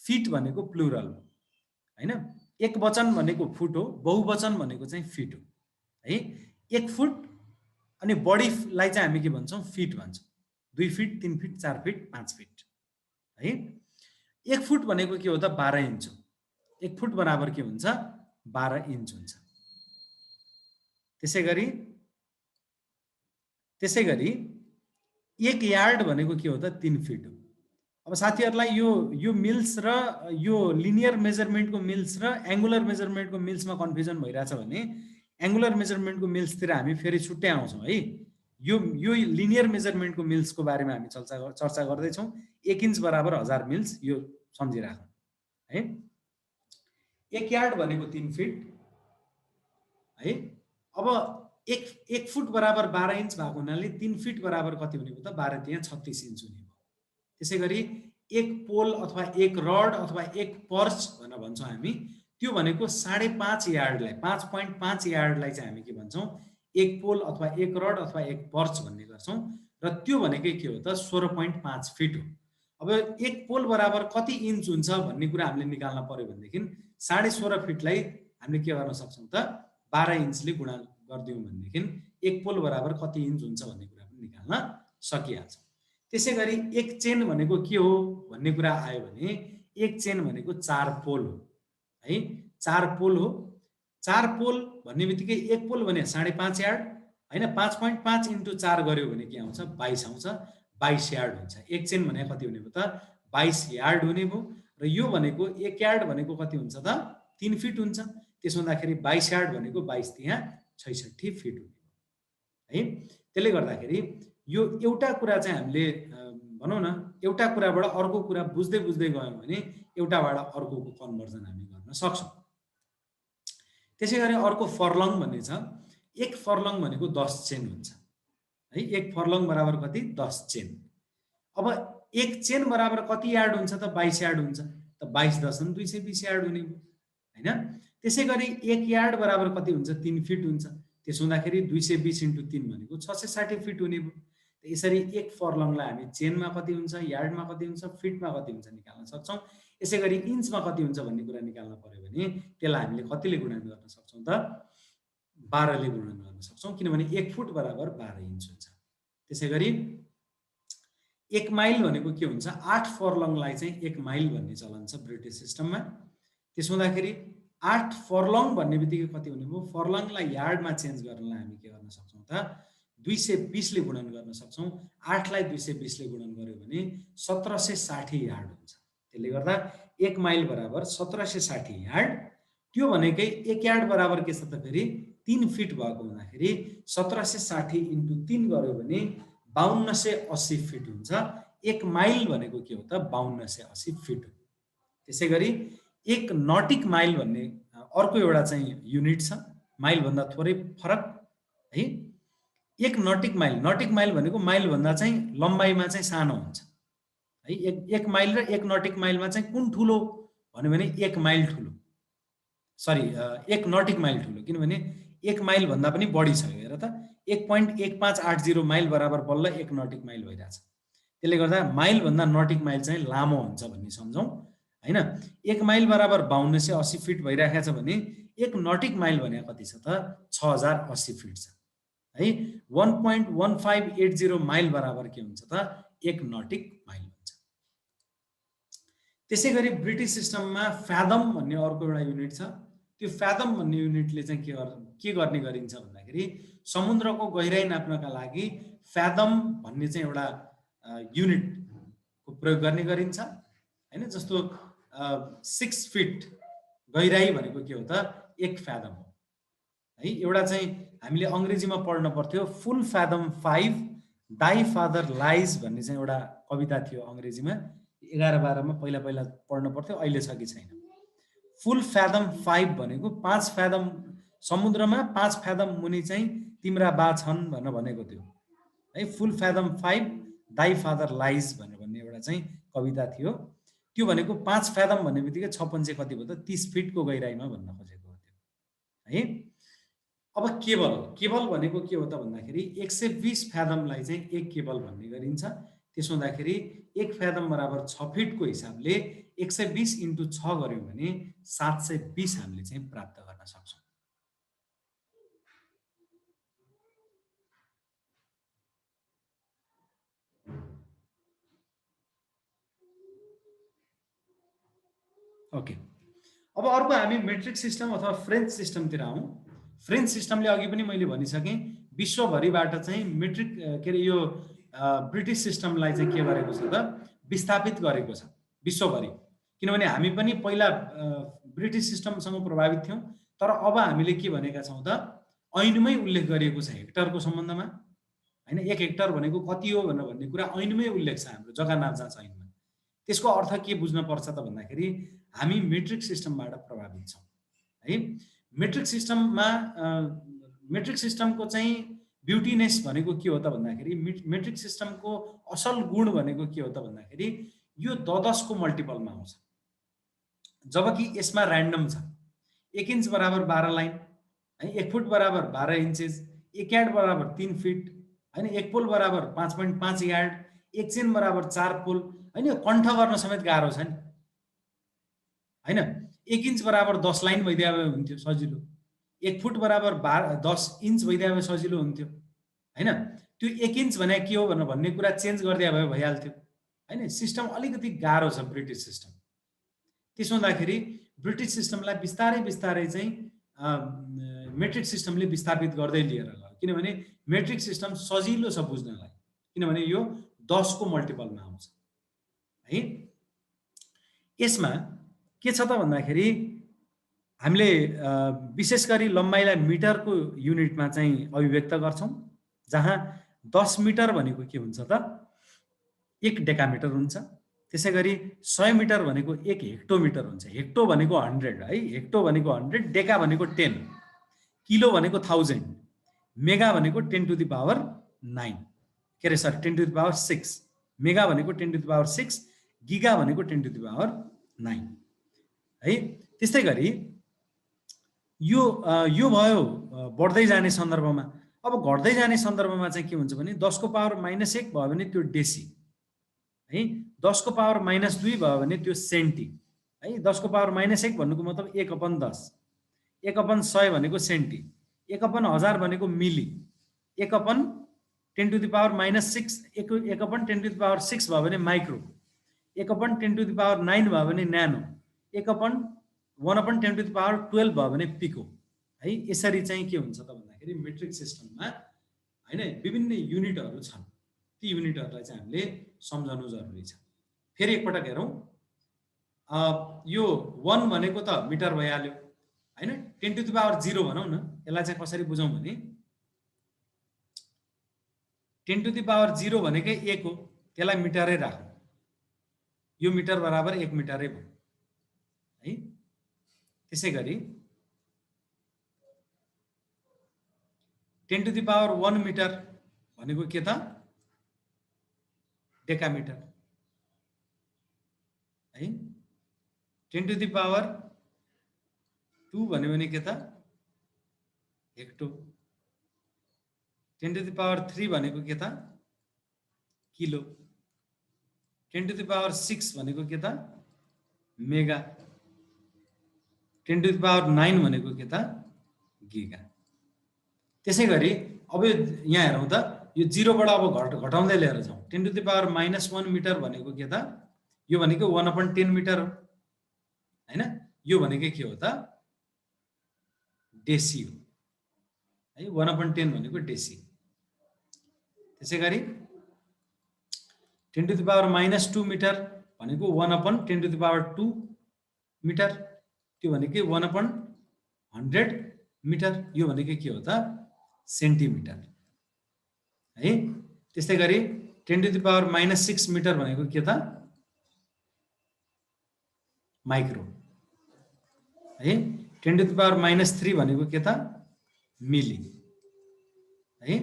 फिट भनेको प्लुरल हो हैन। एक वचन भनेको फुट हो, बहुवचन भनेको चाहिँ फिट हो है। 1 फुट अनि बढीलाई चाहिँ हामी के भन्छौँ फिट भन्छौँ। 2 फिट 3 फिट 4 फिट 5 फिट है। 1 फुट भनेको के हो त 12 इन्च हो। 1 फुट बराबर के हुन्छ 12 इन्च हुन्छ। त्यसै गरी 1 यार्ड भनेको के हो त 3 फिट हो। अब साथीहरूलाई यो मिल्स र यो लिनियर मेजरमेन्टको मिल्स र एङ्गुलर मेजरमेन्टको मिल्समा कन्फ्युजन भइरहेछ भने एङ्गुलर मेजरमेन्टको मिल्सतिर हामी फेरि छुट्टै आउँछौँ है। यो लिनियर मेजरमेन्टको मिल्सको बारेमा हामी चर्चा गर्दैछौँ। 1 इन्च बराबर 1000 मिल्स, यो सम्झिराखौँ है। 1 यार्ड भनेको 3 फिट है। अब 1 फुट बराबर 12 इन्च भएको हुनाले 3 फिट बराबर कति हुने भयो त 12 तिया 36 इन्च हुने भयो। त्यसै गरी 1 पोल अथवा 1 रड अथवा 1 पर्च भनेर भन्छौँ हामी, त्यो भनेको 5.5 यार्डलाई 5.5 यार्डलाई चाहिँ हामी के भन्छौँ एक पोल अथवा एक रड अथवा एक पर्च भन्ने गर्छौँ र त्यो भनेकै के हो त 16.5 फिट हो। अब एक पोल बराबर कति इन्च हुन्छ भन्ने कुरा हामीले निकाल्न पर्यो भनेदेखि 16.5 फिटलाई हामीले के गर्न सक्छौँ त 12 इन्चले गुणा गरिदियौँ भनेदेखि एक पोल बराबर कति इन्च हुन्छ भन्ने कुरा पनि निकाल्न सकिहाल्छ। त्यसै गरी एक चेन भनेको के हो भन्ने कुरा आयो भने एक चेन भनेको 4 पोल हो है, 4 पोल हो। 4 पोल भन्ने बित्तिकै एक पोल भने 5.5 यार्ड होइन, 5.5 इन्टु 4 गऱ्यो भने के आउँछ 22 आउँछ, 22 यार्ड हुन्छ। एक चेन भने कति हुने भयो त 22 यार्ड हुने भयो र यो भनेको एक यार्ड भनेको कति हुन्छ त 3 फिट हुन्छ। त्यसो हुँदाखेरि 22 यार्ड भनेको 22 तिहां 66 फिट हुने है। त्यसले गर्दाखेरि यो एउटा कुरा चाहिँ हामीले भनौँ न एउटा कुराबाट अर्को कुरा बुझ्दै बुझ्दै गयौँ भने एउटाबाट अर्कोको कन्भर्जन हामी गर्न सक्छौँ। त्यसै गरी अर्को फर्लङ भन्ने छ। एक फर्लङ भनेको 10 चेन हुन्छ है। एक फर्लङ बराबर कति 10 चेन। अब एक चेन बराबर कति यार्ड हुन्छ त 22 यार्ड हुन्छ, त 22 10 220 यार्ड हुने भयो हैन। त्यसै गरी एक यार्ड बराबर कति हुन्छ 3 फिट हुन्छ। त्यसो हुँदाखेरि 220 इन्टु 3 भनेको 660 फिट हुने भयो। यसरी एक फर्लङलाई हामी चेनमा कति हुन्छ, यार्डमा कति हुन्छ, फिटमा कति हुन्छ निकाल्न सक्छौँ। यसै गरी इन्चमा कति हुन्छ भन्ने कुरा निकाल्न पर्यो भने त्यसलाई हामीले कतिले गुणन गर्न सक्छौँ त 12 ले गुणन गर्न सक्छौँ, किनभने 1 फुट बराबर 12 इन्च हुन्छ। त्यसै गरी 1 माइल भनेको के हुन्छ 8 फर्लङलाई चाहिँ 1 माइल भन्ने चलन छ ब्रिटिस सिस्टममा। त्यसो हुँदाखेरि 8 फर्लङ भन्ने बित्तिकै कति हुने भयो, फर्लङलाई यार्डमा चेन्ज गर्नलाई हामी के गर्न सक्छौँ त 220 ले गुणन गर्न सक्छौँ। 8 लाई 220 ले गुणन गर्यो भने 1760 यार्ड हुन्छ। त्यसले गर्दा 1 माइल बराबर 1760 यार्ड। त्यो भनेकै 1 यार्ड बराबर के छ त फेरि 3 फिट भएको हुँदाखेरि 1760 इन्टु 3 गर्यो भने 5280 फिट हुन्छ। 1 माइल भनेको के हो त 5280 फिट हो। त्यसै गरी एक नटिक माइल भन्ने अर्को एउटा चाहिँ युनिट छ, माइलभन्दा थोरै फरक है। एक नटिक माइल भनेको माइलभन्दा चाहिँ लम्बाइमा चाहिँ सानो हुन्छ है। एक माइल र एक नटिक माइलमा चाहिँ कुन ठुलो भन्यो भने 1 माइल ठुलो, सरी 1 नटिक माइल ठुलो, किनभने 1 माइल भन्दा पनि बढी छ। हेर त 1.1580 माइल बराबर बल्ल 1 नटिक माइल भइरहेछ। त्यसले गर्दा माइलभन्दा नटिक माइल चाहिँ लामो हुन्छ भन्ने सम्झौँ हैन। 1 माइल बराबर 5280 फिट भइरहेको छ भने 1 नटिक माइल भने कति छ त 6080 फिट छ है। 1.1580 माइल बराबर के हुन्छ त 1 नटिक माइल हुन्छ। त्यसै गरी ब्रिटिस सिस्टममा फ्यादम भन्ने अर्को एउटा युनिट छ। त्यो फ्यादम भन्ने युनिटले चाहिँ के गर्ने गरिन्छ भन्दाखेरि समुद्रको गहिराई नाप्नका लागि फ्यादम भन्ने चाहिँ एउटा युनिटको प्रयोग गर्ने गरिन्छ हैन। जस्तो 6 फिट गहिराई भनेको के हो त 1 फ्यादम हो है। एउटा चाहिँ हामीले अङ्ग्रेजीमा पढ्न पर्थ्यो फुल फ्यादम 5 दाई फादर लाइज भन्ने चाहिँ एउटा कविता थियो अङ्ग्रेजीमा। 11-12 मा पहिला पढ्न पर्थ्यो, अहिले छ कि छैन। फुल फ्यादम 5 भनेको 5 फ्यादम समुद्रमा 5 फ्यादम मुनि चाहिँ तिम्रा बा छन् भनेर भनेको थियो है। फुल फ्यादम 5 दाई फादर लाइज भनेर भन्ने एउटा चाहिँ कविता थियो। त्यो भनेको 5 फ्यादम भन्ने बित्तिकै 6 पंजे कति भयो त 30 फिटको गहिराइमा भन्न खोजेको हो त्यो है। अब केबल भनेको के हो त भन्दाखेरि 120 फ्यादमलाई चाहिँ एक केबल भन्ने गरिन्छ। त्यसो हुँदाखेरि 1 फ्यादम बराबर 6 फिटको हिसाबले 120 इन्टु 6 गर्यौँ भने 720 हामीले चाहिँ प्राप्त गर्न सक्छौँ। ओके, अब अर्को हामी मेट्रिक सिस्टम अथवा फ्रेन्च सिस्टमतिर आउँ। फ्रेन्च सिस्टमले अघि पनि मैले भनिसकेँ विश्वभरिबाट चाहिँ मेट्रिक के अरे यो ब्रिटिस सिस्टमलाई चाहिँ के गरेको छ त विस्थापित गरेको छ विश्वभरि। किनभने हामी पनि पहिला ब्रिटिस सिस्टमसँग प्रभावित थियौँ, तर अब हामीले के भनेका छौँ त ऐनमै उल्लेख गरिएको छ हेक्टरको सम्बन्धमा हैन। 1 हेक्टर भनेको कति हो भनेर भन्ने कुरा ऐनमै उल्लेख छ हाम्रो जग्गा नाप्जा छ ऐनमा। त्यसको अर्थ के बुझ्न पर्छ त भन्दाखेरि हामी मेट्रिक सिस्टमबाट प्रभावित छौँ है। मेट्रिक सिस्टमको चाहिँ ब्युटिनेस भनेको के हो त भन्दाखेरि मेट्रिक सिस्टमको असल गुण भनेको के हो त भन्दाखेरि यो 10 को मल्टिपलमा आउँछ, जबकि यसमा र्यान्डम छ। 1 इन्च बराबर 12 लाइन है, 1 फुट बराबर 12 इन्चेस, 1 यार्ड बराबर 3 फिट हैन, 1 पोल बराबर 5.5 यार्ड, 1 चेन बराबर 4 पोल हैन। यो कण्ठ गर्न समेत गाह्रो छ नि हैन। 1 इन्च बराबर 10 लाइन भइदिए भए हुन्थ्यो सजिलो, 1 फुट बराबर 10 इन्च भइदिए भए सजिलो हुन्थ्यो हैन। त्यो 1 इन्च भने के हो भनेर भन्ने कुरा चेन्ज गरिदिए भए भइहाल्थ्यो हैन। सिस्टम अलिकति गाह्रो छ ब्रिटिस सिस्टम। त्यसो हुँदाखेरि ब्रिटिस सिस्टमलाई बिस्तारै बिस्तारै चाहिँ मेट्रिक सिस्टमले विस्थापित गर्दै लिएर गयो, किनभने मेट्रिक सिस्टम सजिलो छ बुझ्नलाई, किनभने यो 10 को मल्टिपलमा आउँछ है। यसमा के छ त भन्दाखेरि हामीले विशेष गरी लम्बाइलाई मिटरको युनिटमा चाहिँ अभिव्यक्त गर्छौं, जहाँ 10 मिटर भनेको के हुन्छ त 1 डेकामिटर हुन्छ। त्यसै गरी 100 मिटर भनेको 1 हेक्टोमिटर हुन्छ। हेक्टो भनेको 100 है, हेक्टो भनेको 100, डेका भनेको 10, किलो भनेको 1000, मेगा भनेको 10 टु द पावर 9 के अरे sorry 10 to the power 6, mega भनेको 10 टु द पावर 6, गिगा भनेको 10 टु द पावर 9 है। त्यस्तै गरी यो भयो बढ्दै जाने सन्दर्भमा। अब घट्दै जाने सन्दर्भमा चाहिँ के हुन्छ भने 10 को पावर -1 भयो भने त्यो डेसी है, 10 को पावर -2 भयो भने त्यो सेन्टी है। 10 को पावर -1 भन्नुको मतलब 1/10, 1/100 भनेको सेन्टी, 1/1000 भनेको milli, 1/10 to the power -6, 1/10 to the power 6 भयो भने माइक्रो, 1/10 टु द पावर 9 भयो भने न्यानो, 1/10 टु द पावर 12 भयो भने पिको है। यसरी चाहिँ के हुन्छ त भन्दाखेरि मेट्रिक सिस्टममा हैन विभिन्न युनिटहरू छन्। ती युनिटहरूलाई चाहिँ हामीले सम्झनु जरुरी छ। फेरि एकपटक हेरौँ, यो 1 भनेको त मिटर भइहाल्यो हैन। 10 टु द पावर 0 भनौँ न, यसलाई चाहिँ कसरी बुझौँ भने 10 टु द पावर 0 भनेकै 1 हो, त्यसलाई मिटरै राखौँ, यो मिटर बराबर 1 मिटरै भयो है। त्यसै गरी 10 टु द पावर 1 मिटर भनेको के त डेकामिटर है। 10 टु द पावर 2 भन्यो भने के त हेक्टो, 10 टु द पावर 3 भनेको के त किलो, 10 टु द पावर 6 भनेको के त मेगा, 10 टु द पावर 9 भनेको के त गिगा। त्यसै गरी अब यहाँ हेरौँ त, यो 0 बाट अब घटाउँदै लिएर जाउँ। 10 टु द पावर -1 मिटर भनेको के त, यो भनेको 1/10 मिटर हो हैन। यो भनेको के हो त डेसी हो है, 1/10 भनेको डेसी। त्यसै गरी 10 टु द पावर -2 मिटर भनेको 1/10 टु द पावर 2 मिटर, त्यो भनेको 1/100 मिटर, यो भनेको के हो त सेन्टिमिटर है। त्यस्तै गरी 10 टु द पावर -6 मिटर भनेको के त माइक्रो है। 10 टु द पावर -3 भनेको के त मिली है।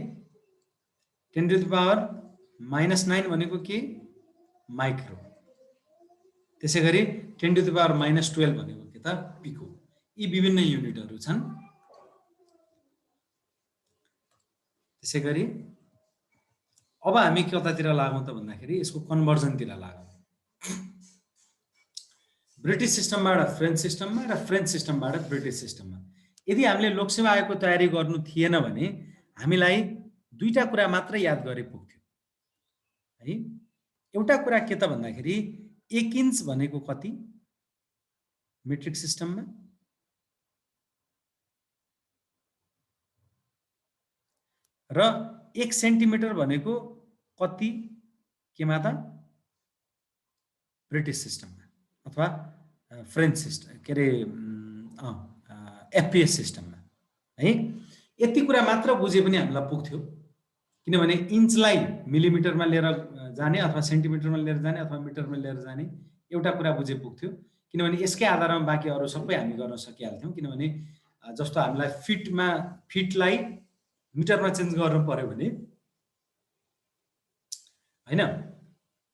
10 टु द पावर -9 भनेको के माइक्रो। त्यसै गरी 10 टु द पावर -12 भनेको के त पिको। यी विभिन्न युनिटहरू छन्। त्यसै गरी अब हामी कतातिर लागौँ त भन्दाखेरि यसको कन्भर्जनतिर लागौँ। ब्रिटिस सिस्टमबाट फ्रेन्च सिस्टममा र फ्रेन्च सिस्टमबाट ब्रिटिस सिस्टममा। यदि हामीले लोकसेवा आयोगको तयारी गर्नु थिएन भने हामीलाई दुईटा कुरा मात्र याद गरे पुग्थ्यो है। एउटा कुरा के त भन्दाखेरि 1 इन्च भनेको कति मेट्रिक सिस्टममा, र 1 सेन्टिमिटर भनेको कति केमा त ब्रिटिस सिस्टममा अथवा फ्रेन्च सिस्टम के अरे एफपीएस सिस्टममा है। यति कुरा मात्र बुझे पनि हामीलाई पुग्थ्यो, किनभने इन्चलाई मिलिमिटरमा लिएर जाने अथवा सेन्टिमिटरमा लिएर जाने अथवा मिटरमा लिएर जाने एउटा कुरा बुझे पुग्थ्यो, किनभने यसकै आधारमा बाँकी अरू सबै हामी गर्न सकिहाल्थ्यौँ। किनभने जस्तो हामीलाई फिटलाई मिटरमा चेन्ज गर्नु पर्यो भने हैन,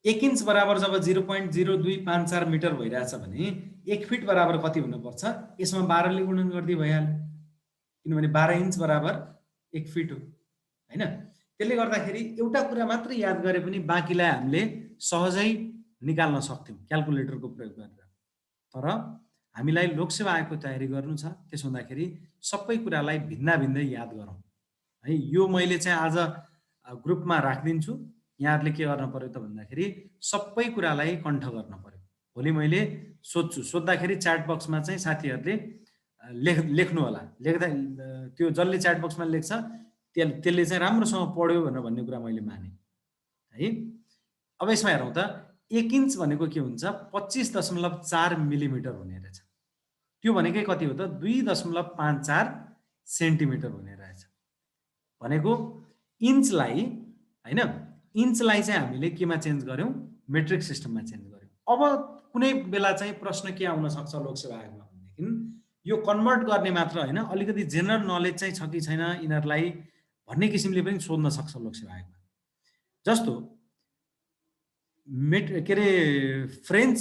1 इन्च बराबर जब 0.0254 मिटर भइरहेछ भने 1 फिट बराबर कति हुनुपर्छ, यसमा 12 ले गुणन गर्दै भइहाल्यो, किनभने 12 इन्च बराबर 1 फिट हो हैन। त्यसले गर्दाखेरि एउटा कुरा मात्रै याद गरे पनि बाँकीलाई हामीले सहजै निकाल्न सक्थ्यौँ क्याल्कुलेटरको प्रयोग गरेर। तर हामीलाई लोकसेवा आयोगको तयारी गर्नु छ, त्यसो हुँदाखेरि सबै कुरालाई भिन्दा-भिन्दै याद गरौँ है। यो मैले चाहिँ आज ग्रुपमा राखिदिन्छु। यहाँहरूले के गर्न पर्यो त भन्दाखेरि सबै कुरालाई कण्ठ गर्न पर्यो। भोलि मैले सोध्छु, सोद्धाखेरि च्याट बक्समा चाहिँ साथीहरूले लेख्नु होला। लेख्दा त्यो जसले च्याट बक्समा लेख्छ त्यसले चाहिँ राम्रोसँग पढ्यो भनेर भन्ने कुरा मैले माने है। अब यसमा हेरौँ त 1 इन्च भनेको के हुन्छ 25.4 मिलिमिटर हुने रहेछ। त्यो भनेकै कति हो त 2.54 सेन्टिमिटर हुने रहेछ। भनेको इन्चलाई हैन, इन्चलाई चाहिँ हामीले केमा चेन्ज गर्यौं मेट्रिक सिस्टममा चेन्ज गर्यौं। अब कुनै बेला चाहिँ प्रश्न के आउन सक्छ लोकसेवा आयोगमा भनेदेखि यो कन्भर्ट गर्ने मात्र हैन, अलिकति जेनरल नलेज चाहिँ छ कि छैन यिनीहरूलाई भन्ने किसिमले पनि सोध्न सक्छ लोकसेवा आयोगमा। जस्तो के अरे फ्रेन्च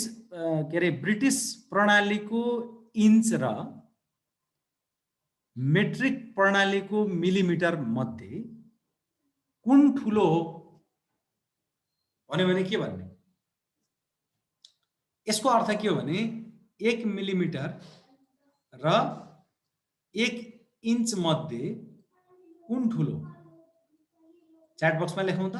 के अरे ब्रिटिस प्रणालीको इन्च र मेट्रिक प्रणालीको मिलिमिटर मध्ये कुन ठुलो हो भन्यो भने के भन्ने? यसको अर्थ के हो भने 1 मिलिमिटर र 1 इन्च मध्ये कुन ठुलो? च्याट बक्समा लेखौँ त।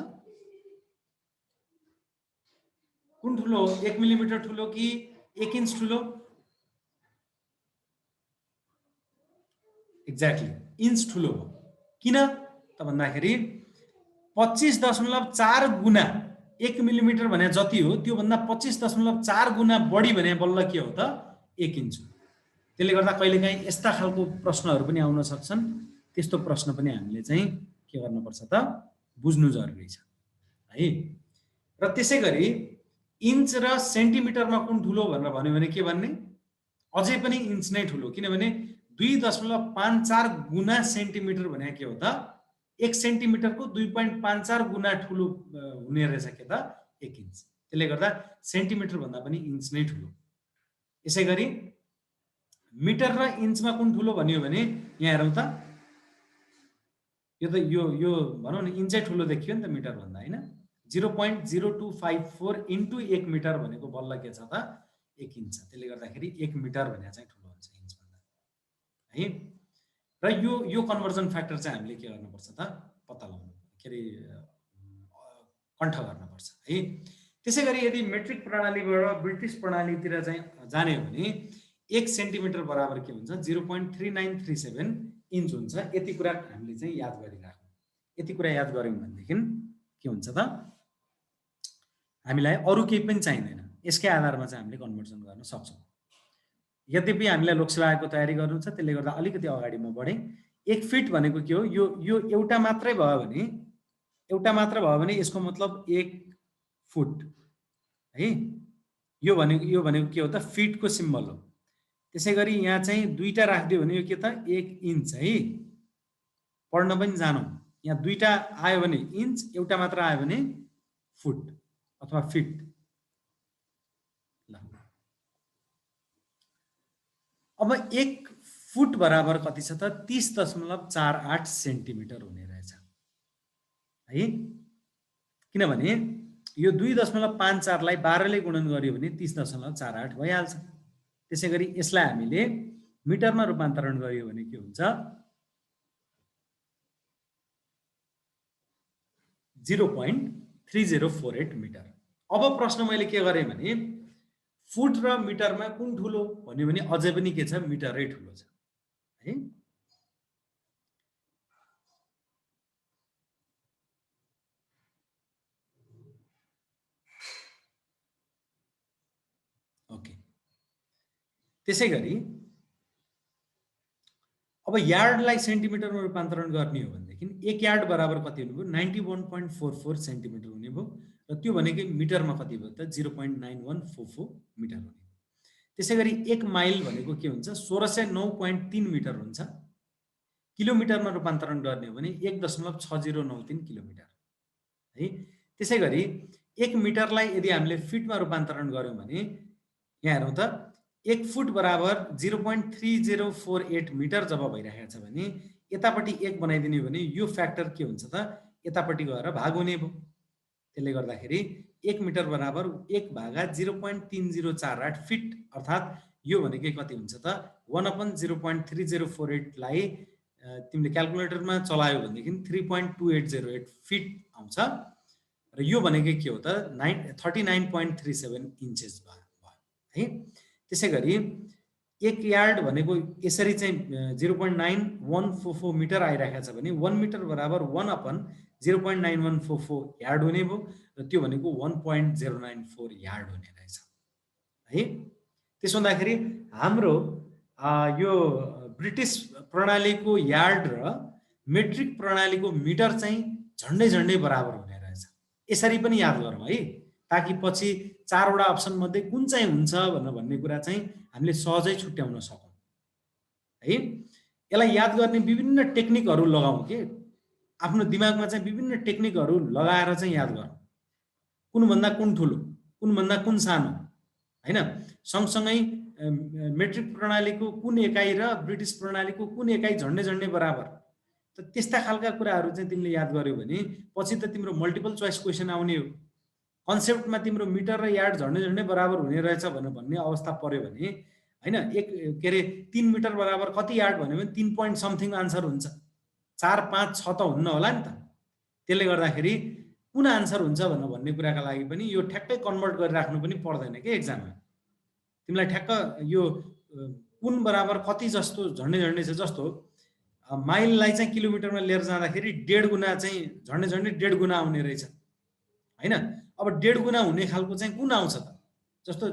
कुन ठुलो? 1 मिलिमिटर ठुलो कि 1 इन्च ठुलो? एक्ज्याक्टली इन्च ठुलो हो। किन त भन्दाखेरि 25.4 गुना 1 मिलिमिटर भने जति हो त्यो भन्दा 25.4 गुना बढी भने बल्ल के हो त 1 इन्च हो। त्यसले गर्दा कहिलेकाहीँ यस्ता खालको प्रश्नहरू पनि आउन सक्छन्। त्यस्तो प्रश्न पनि हामीले चाहिँ के गर्नुपर्छ त बुझ्नु जरुरी छ है। र त्यसैगरी इन्च र सेन्टिमिटरमा कुन ठुलो भनेर भन्यो भने के भन्ने? अझै पनि इन्च नै ठुलो, किनभने 2.54 गुना सेन्टिमिटर भने के हो त 1 सेन्टिमिटरको 2.54 गुना ठुलो हुने रहेछ के त 1 इन्च। त्यसले गर्दा सेन्टिमिटर भन्दा पनि इन्च नै ठुलो। यसैगरी मिटर र इन्चमा कुन ठुलो भनियो भने यहाँ हेरौँ त, यो त यो भनौँ न इन्चै ठुलो देखियो नि त मिटर भन्दा हैन। 0.0254 इन्टु 1 मिटर भनेको बल्ल के छ त 1 इन्च छ। त्यसले गर्दाखेरि 1 मिटर भने चाहिँ ठुलो हुन्छ इन्च भन्दा है। र यो कन्भर्जन फ्याक्टर चाहिँ हामीले के गर्नुपर्छ त पत्ता लगाउनु, के अरे कण्ठ गर्नुपर्छ है। त्यसैगरी यदि मेट्रिक प्रणालीबाट ब्रिटिस प्रणालीतिर चाहिँ जाने हो भने 1 सेन्टिमिटर बराबर के हुन्छ 0.3937 इन्च हुन्छ। यति कुरा हामीले चाहिँ याद गरिराखौँ। यति कुरा याद गर्यौँ भनेदेखि के हुन्छ त हामीलाई अरु केही पनि चाहिँदैन। यसकै आधारमा चाहिँ हामीले कन्भर्जन गर्न सक्छौँ। यद्यपि हामीलाई लोकसेवा आयोगको तयारी गर्नु छ, त्यसले गर्दा अलिकति अगाडि म बढेँ। 1 फिट भनेको के हो? यो एउटा मात्रै भयो भने यसको मतलब 1 फुट है। यो भनेको के हो त फिटको सिम्बल हो। त्यसैगरी यहाँ चाहिँ दुईटा राख्दियो भने यो के त 1 इन्च है। पढ्न पनि जानौँ। यहाँ दुईटा आयो भने इन्च, एउटा मात्र आयो भने फुट अथवा फिट। ल अब 1 फुट बराबर कति छ त 30.48 सेन्टिमिटर हुने रहेछ है। किनभने यो 2.54 लाई 12 ले गुणन गरियो भने 30.48 भइहाल्छ। त्यसैगरी यसलाई हामीले मिटरमा रूपान्तरण गरियो भने के हुन्छ 0.3048 मिटर। अब प्रश्न मैले के गरेँ भने फुट र मिटरमा कुन ठुलो भन्यो भने अझै पनि के छ मिटरै ठुलो छ है। ओके। त्यसैगरी अब यार्डलाई सेन्टिमिटरमा रूपान्तरण गर्ने हो भनेदेखि 1 यार्ड बराबर कति हुने भयो 91.44 सेन्टिमिटर हुने भयो। र त्यो भनेको मिटरमा कति भयो त 0.9144 मिटर हुने भयो। त्यसैगरी 1 माइल भनेको के हुन्छ 1609.3 मिटर हुन्छ। किलोमिटरमा रूपान्तरण गर्ने हो भने 1.6093 किलोमिटर है। त्यसैगरी 1 मिटरलाई यदि हामीले फिटमा रूपान्तरण गर्यौं भने यहाँ हेरौँ त 1 फुट बराबर 0.3048 मिटर जब भइरहेको छ भने यतापट्टि 1 बनाइदिने हो भने यो फ्याक्टर के हुन्छ त यतापट्टि गएर भाग हुने भयो। त्यसले गर्दाखेरि 1 मिटर बराबर 1/0.3048 फिट, अर्थात् यो भनेकै कति हुन्छ त 1/0.3048 लाई तिमीले क्याल्कुलेटरमा चलायो भनेदेखि 3.2808 फिट आउँछ र यो भनेकै के हो त 39.37 इन्चेस भयो है। त्यसैगरी 1 यार्ड भनेको यसरी चाहिँ 0.9144 मिटर आइराखेको छ भने 1 मिटर बराबर 1/0.9144 यार्ड हुने भयो र त्यो भनेको 1.094 यार्ड हुने रहेछ है। त्यसो हुँदाखेरि हाम्रो यो ब्रिटिस प्रणालीको यार्ड र मेट्रिक प्रणालीको मिटर चाहिँ झन्डै झन्डै बराबर हुने रहेछ। यसरी पनि याद गरौँ है, ताकि पछि 4 वटा अप्सन मध्ये कुन चाहिँ हुन्छ भन्ने कुरा चाहिँ हामीले सहजै छुट्याउन सकौँ है। यसलाई याद गर्ने विभिन्न टेक्निकहरू लगाउँ के, आफ्नो दिमागमा चाहिँ विभिन्न टेक्निकहरू लगाएर चाहिँ याद गरौँ। कुनभन्दा कुन ठुलो, कुनभन्दा कुन सानो हैन। सँगसँगै मेट्रिक प्रणालीको कुन एकाइ र ब्रिटिस प्रणालीको कुन एकाइ झन्डै झन्डै बराबर, त त्यस्ता खालका कुराहरू चाहिँ तिमीले याद गर्यौ भने पछि त तिम्रो मल्टिपल चोइस क्वेसन आउने हो। कन्सेप्टमा तिम्रो मिटर र यार्ड झन्डै झन्डै बराबर हुने रहेछ भन्ने अवस्था पर्यो भने हैन, एक के अरे 3 मिटर बराबर कति यार्ड भन्यो भने 3 पोइन्ट समथिङ आन्सर हुन्छ। 4, 5, 6 त हुन्न होला नि त। त्यसले गर्दाखेरि कुन आन्सर हुन्छ भन्ने कुराका लागि पनि यो ठ्याक्कै कन्भर्ट गरिराख्नु पनि पर्दैन के एक्जाममा। तिमीलाई ठ्याक्क यो कुन बराबर कति जस्तो झन्डै झन्डै छ, जस्तो माइललाई चाहिँ किलोमिटरमा लिएर जाँदाखेरि 1.5 गुना चाहिँ झन्डै झन्डै 1.5 गुना आउने रहेछ हैन। अब 1.5 गुना हुने खालको चाहिँ कुन आउँछ त, जस्तो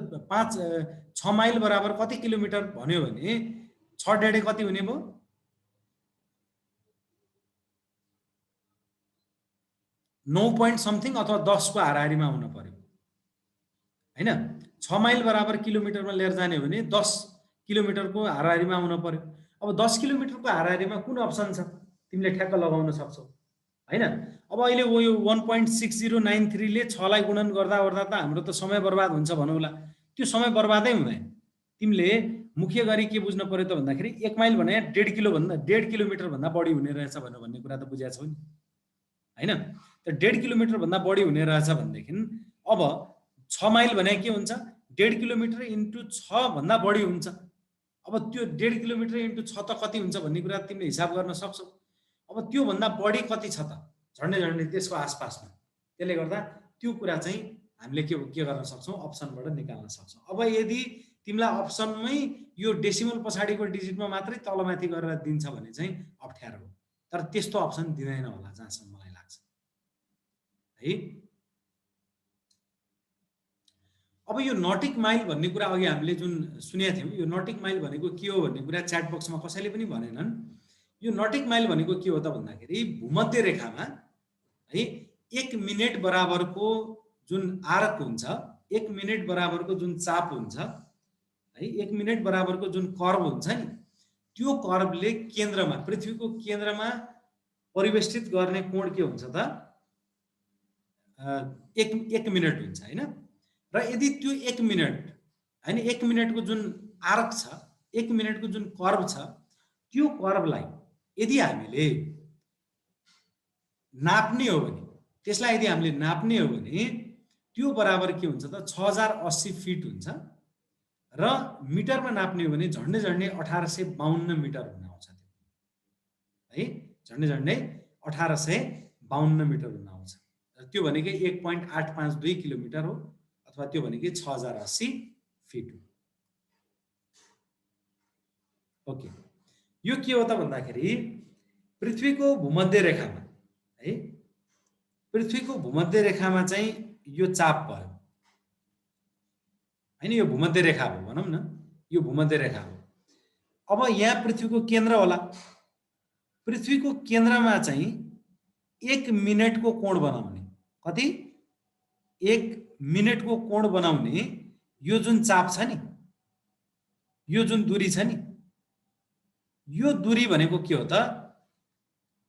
6 माइल बराबर कति किलोमिटर भन्यो भने 6.5 कति हुने भयो 9 पोइन्ट समथिङ अथवा 10 को हाराहारीमा हुन पर्यो हैन। 6 माइल बराबर किलोमिटरमा लिएर जाने हो भने 10 किलोमिटरको हाराहारीमा आउन पर्यो। अब 10 किलोमिटरको हाराहारीमा कुन अप्सन छ तिमीले ठ्याक्क लगाउन सक्छौ हैन। अब अहिले यो 1.6093 ले 6 लाई गुणन गर्दा त हाम्रो त समय बर्बाद हुन्छ भनौला। त्यो समय बर्बादै हुँदैन। तिमीले मुख्य गरी के बुझ्न पर्यो त भन्दाखेरि 1 माइल भने 1.5 किलोमिटर भन्दा बढी हुने रहेछ भन्ने कुरा त बुझ्या छौ नि हैन। त 1.5 किलोमिटर भन्दा बढी हुने रहेछ भनेदेखि अब 6 माइल भने के हुन्छ 1.5 किलोमिटर इन्टु 6 भन्दा बढी हुन्छ। अब त्यो 1.5 किलोमिटर इन्टु 6 त कति हुन्छ भन्ने कुरा तिमीले हिसाब गर्न सक्छौ। अब त्यो भन्दा बढी कति छ त झन्डै झन्डै त्यसको आसपासमा। त्यसले गर्दा त्यो कुरा चाहिँ हामीले के गर्न सक्छौं अप्सनबाट निकाल्न सक्छौं। अब यदि तिमीलाई अप्सनमै यो डेसिमल पछाडीको डिजिटमा मात्रै तलमाथि गरेर दिन्छ भने चाहिँ अप्ठ्यारो हो। तर त्यस्तो अप्सन दिँदैन होला जहाँसम्म मलाई लाग्छ है। अब यो नटिक माइल भन्ने कुरा अघि हामीले जुन सुनेका थियौं, यो नटिक माइल भनेको के हो भन्ने कुरा च्याट बक्समा कसैले पनि भनेनन्। यो नटिक माइल भनेको के हो त भन्दाखेरि भूमध्य रेखामा है 1 मिनेट बराबरको जुन आर्क हुन्छ, 1 मिनेट बराबरको जुन चाप हुन्छ है, 1 मिनेट बराबरको जुन कर्व हुन्छ नि, त्यो कर्वले केन्द्रमा पृथ्वीको केन्द्रमा परिवेष्टित गर्ने कोण के हुन्छ त 1 मिनेट हुन्छ हैन। र यदि त्यो 1 मिनेट हैन 1 मिनेटको जुन आर्क छ, 1 मिनेटको जुन कर्व छ, त्यो कर्वलाई यदि हामीले नाप्ने हो भने, त्यसलाई यदि हामीले नाप्ने हो भने त्यो बराबर के हुन्छ त 6080 फिट हुन्छ र मिटरमा नाप्ने हो भने झन्डै झन्डै 1852 मिटर हुन आउँछ त्यो है। झन्डै झन्डै 1852 मिटर हुन आउँछ। त्यो भनेकै 1.852 किलोमिटर हो अथवा त्यो भनेकै 6080 फिट हो। ओके, यो के हो त भन्दाखेरि पृथ्वीको भूमध्य रेखामा है, पृथ्वीको भूमध्य रेखामा चाहिँ यो चाप भयो हैन। यो भूमध्य रेखा हो भनौं न, यो भूमध्य रेखा हो। अब यहाँ पृथ्वीको केन्द्र होला। पृथ्वीको केन्द्रमा चाहिँ 1 मिनेटको कोण बनाउने, कति 1 मिनेटको कोण बनाउने यो जुन चाप छ नि, यो जुन दूरी छ नि, यो दूरी भनेको के हो त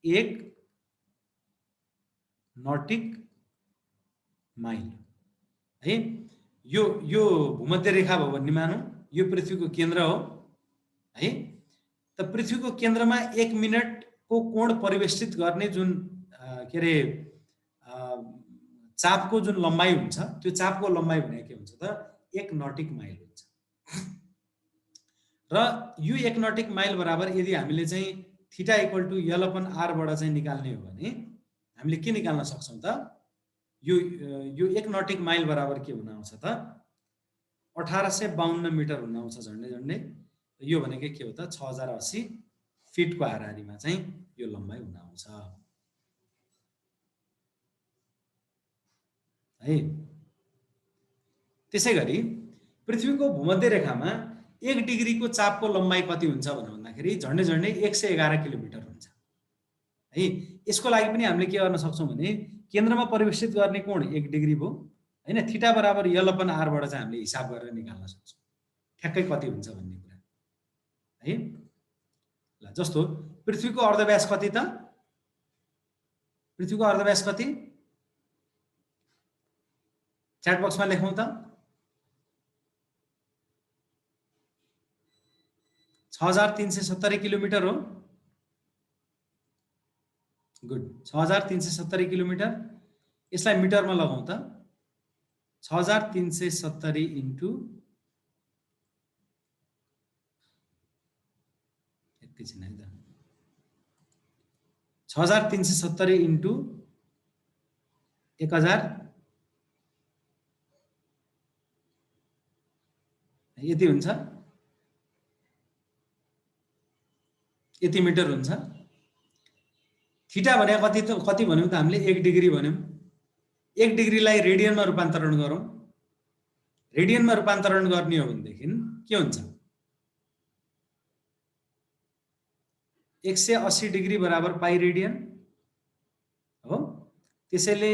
1 नटिक माइल है। यो भूमध्य रेखा भयो भन्ने मानौं, यो पृथ्वीको केन्द्र हो है। त पृथ्वीको केन्द्रमा 1 मिनेट को कोण परिवेष्टित गर्ने जुन के अरे चापको जुन लम्बाइ हुन्छ त्यो चापको लम्बाइ भनेको के हुन्छ त 1 नटिक माइल हुन्छ। र यो 1 नटिक माइल बराबर यदि हामीले चाहिँ theta equal to L upon R बाट चाहिँ निकाल्ने हो भने हामीले के निकाल्न सक्छौं त यो 1 नटिक माइल बराबर के हुन आउँछ त 1852 मिटर हुन आउँछ झन्डै झन्डै। यो भनेको के हो त 6080 फिटको हाराहारीमा चाहिँ यो लम्बाइ हुन आउँछ है। त्यसैगरी पृथ्वीको भूमध्य रेखामा 1 डिग्रीको चापको लम्बाइ कति हुन्छ भन्दाखेरि झन्डै झन्डै 111 किलोमिटर हुन्छ है। यसको लागि पनि हामीले के गर्न सक्छौं भने केन्द्रमा परिवेष्टित गर्ने कोण 1 डिग्री भयो हैन। थीटा बराबर एल अपन आर बाट चाहिँ हामीले हिसाब गरेर निकाल्न सक्छौं ठ्याक्कै कति हुन्छ भन्ने कुरा है। ल जस्तो पृथ्वीको अर्धव्यास कति त पृथ्वीको अर्धव्यास कति च्याट बक्समा लेखौं त 6370 किलोमिटर हो। Good 6370 kilometre. यसलाई मिटरमा लगाउँ त 6370 इन्टु एकैछिन है त 6370 इन्टु 1000 यति हुन्छ, यति मिटर हुन्छ। थीटा भने कति भन्यौं त हामीले 1 डिग्री भन्यौं। 1 डिग्रीलाई रेडियनमा रूपान्तरण गरौं। रेडियनमा रूपान्तरण गर्ने हो भनेदेखि के हुन्छ 180 डिग्री बराबर पाई रेडियन हो। त्यसैले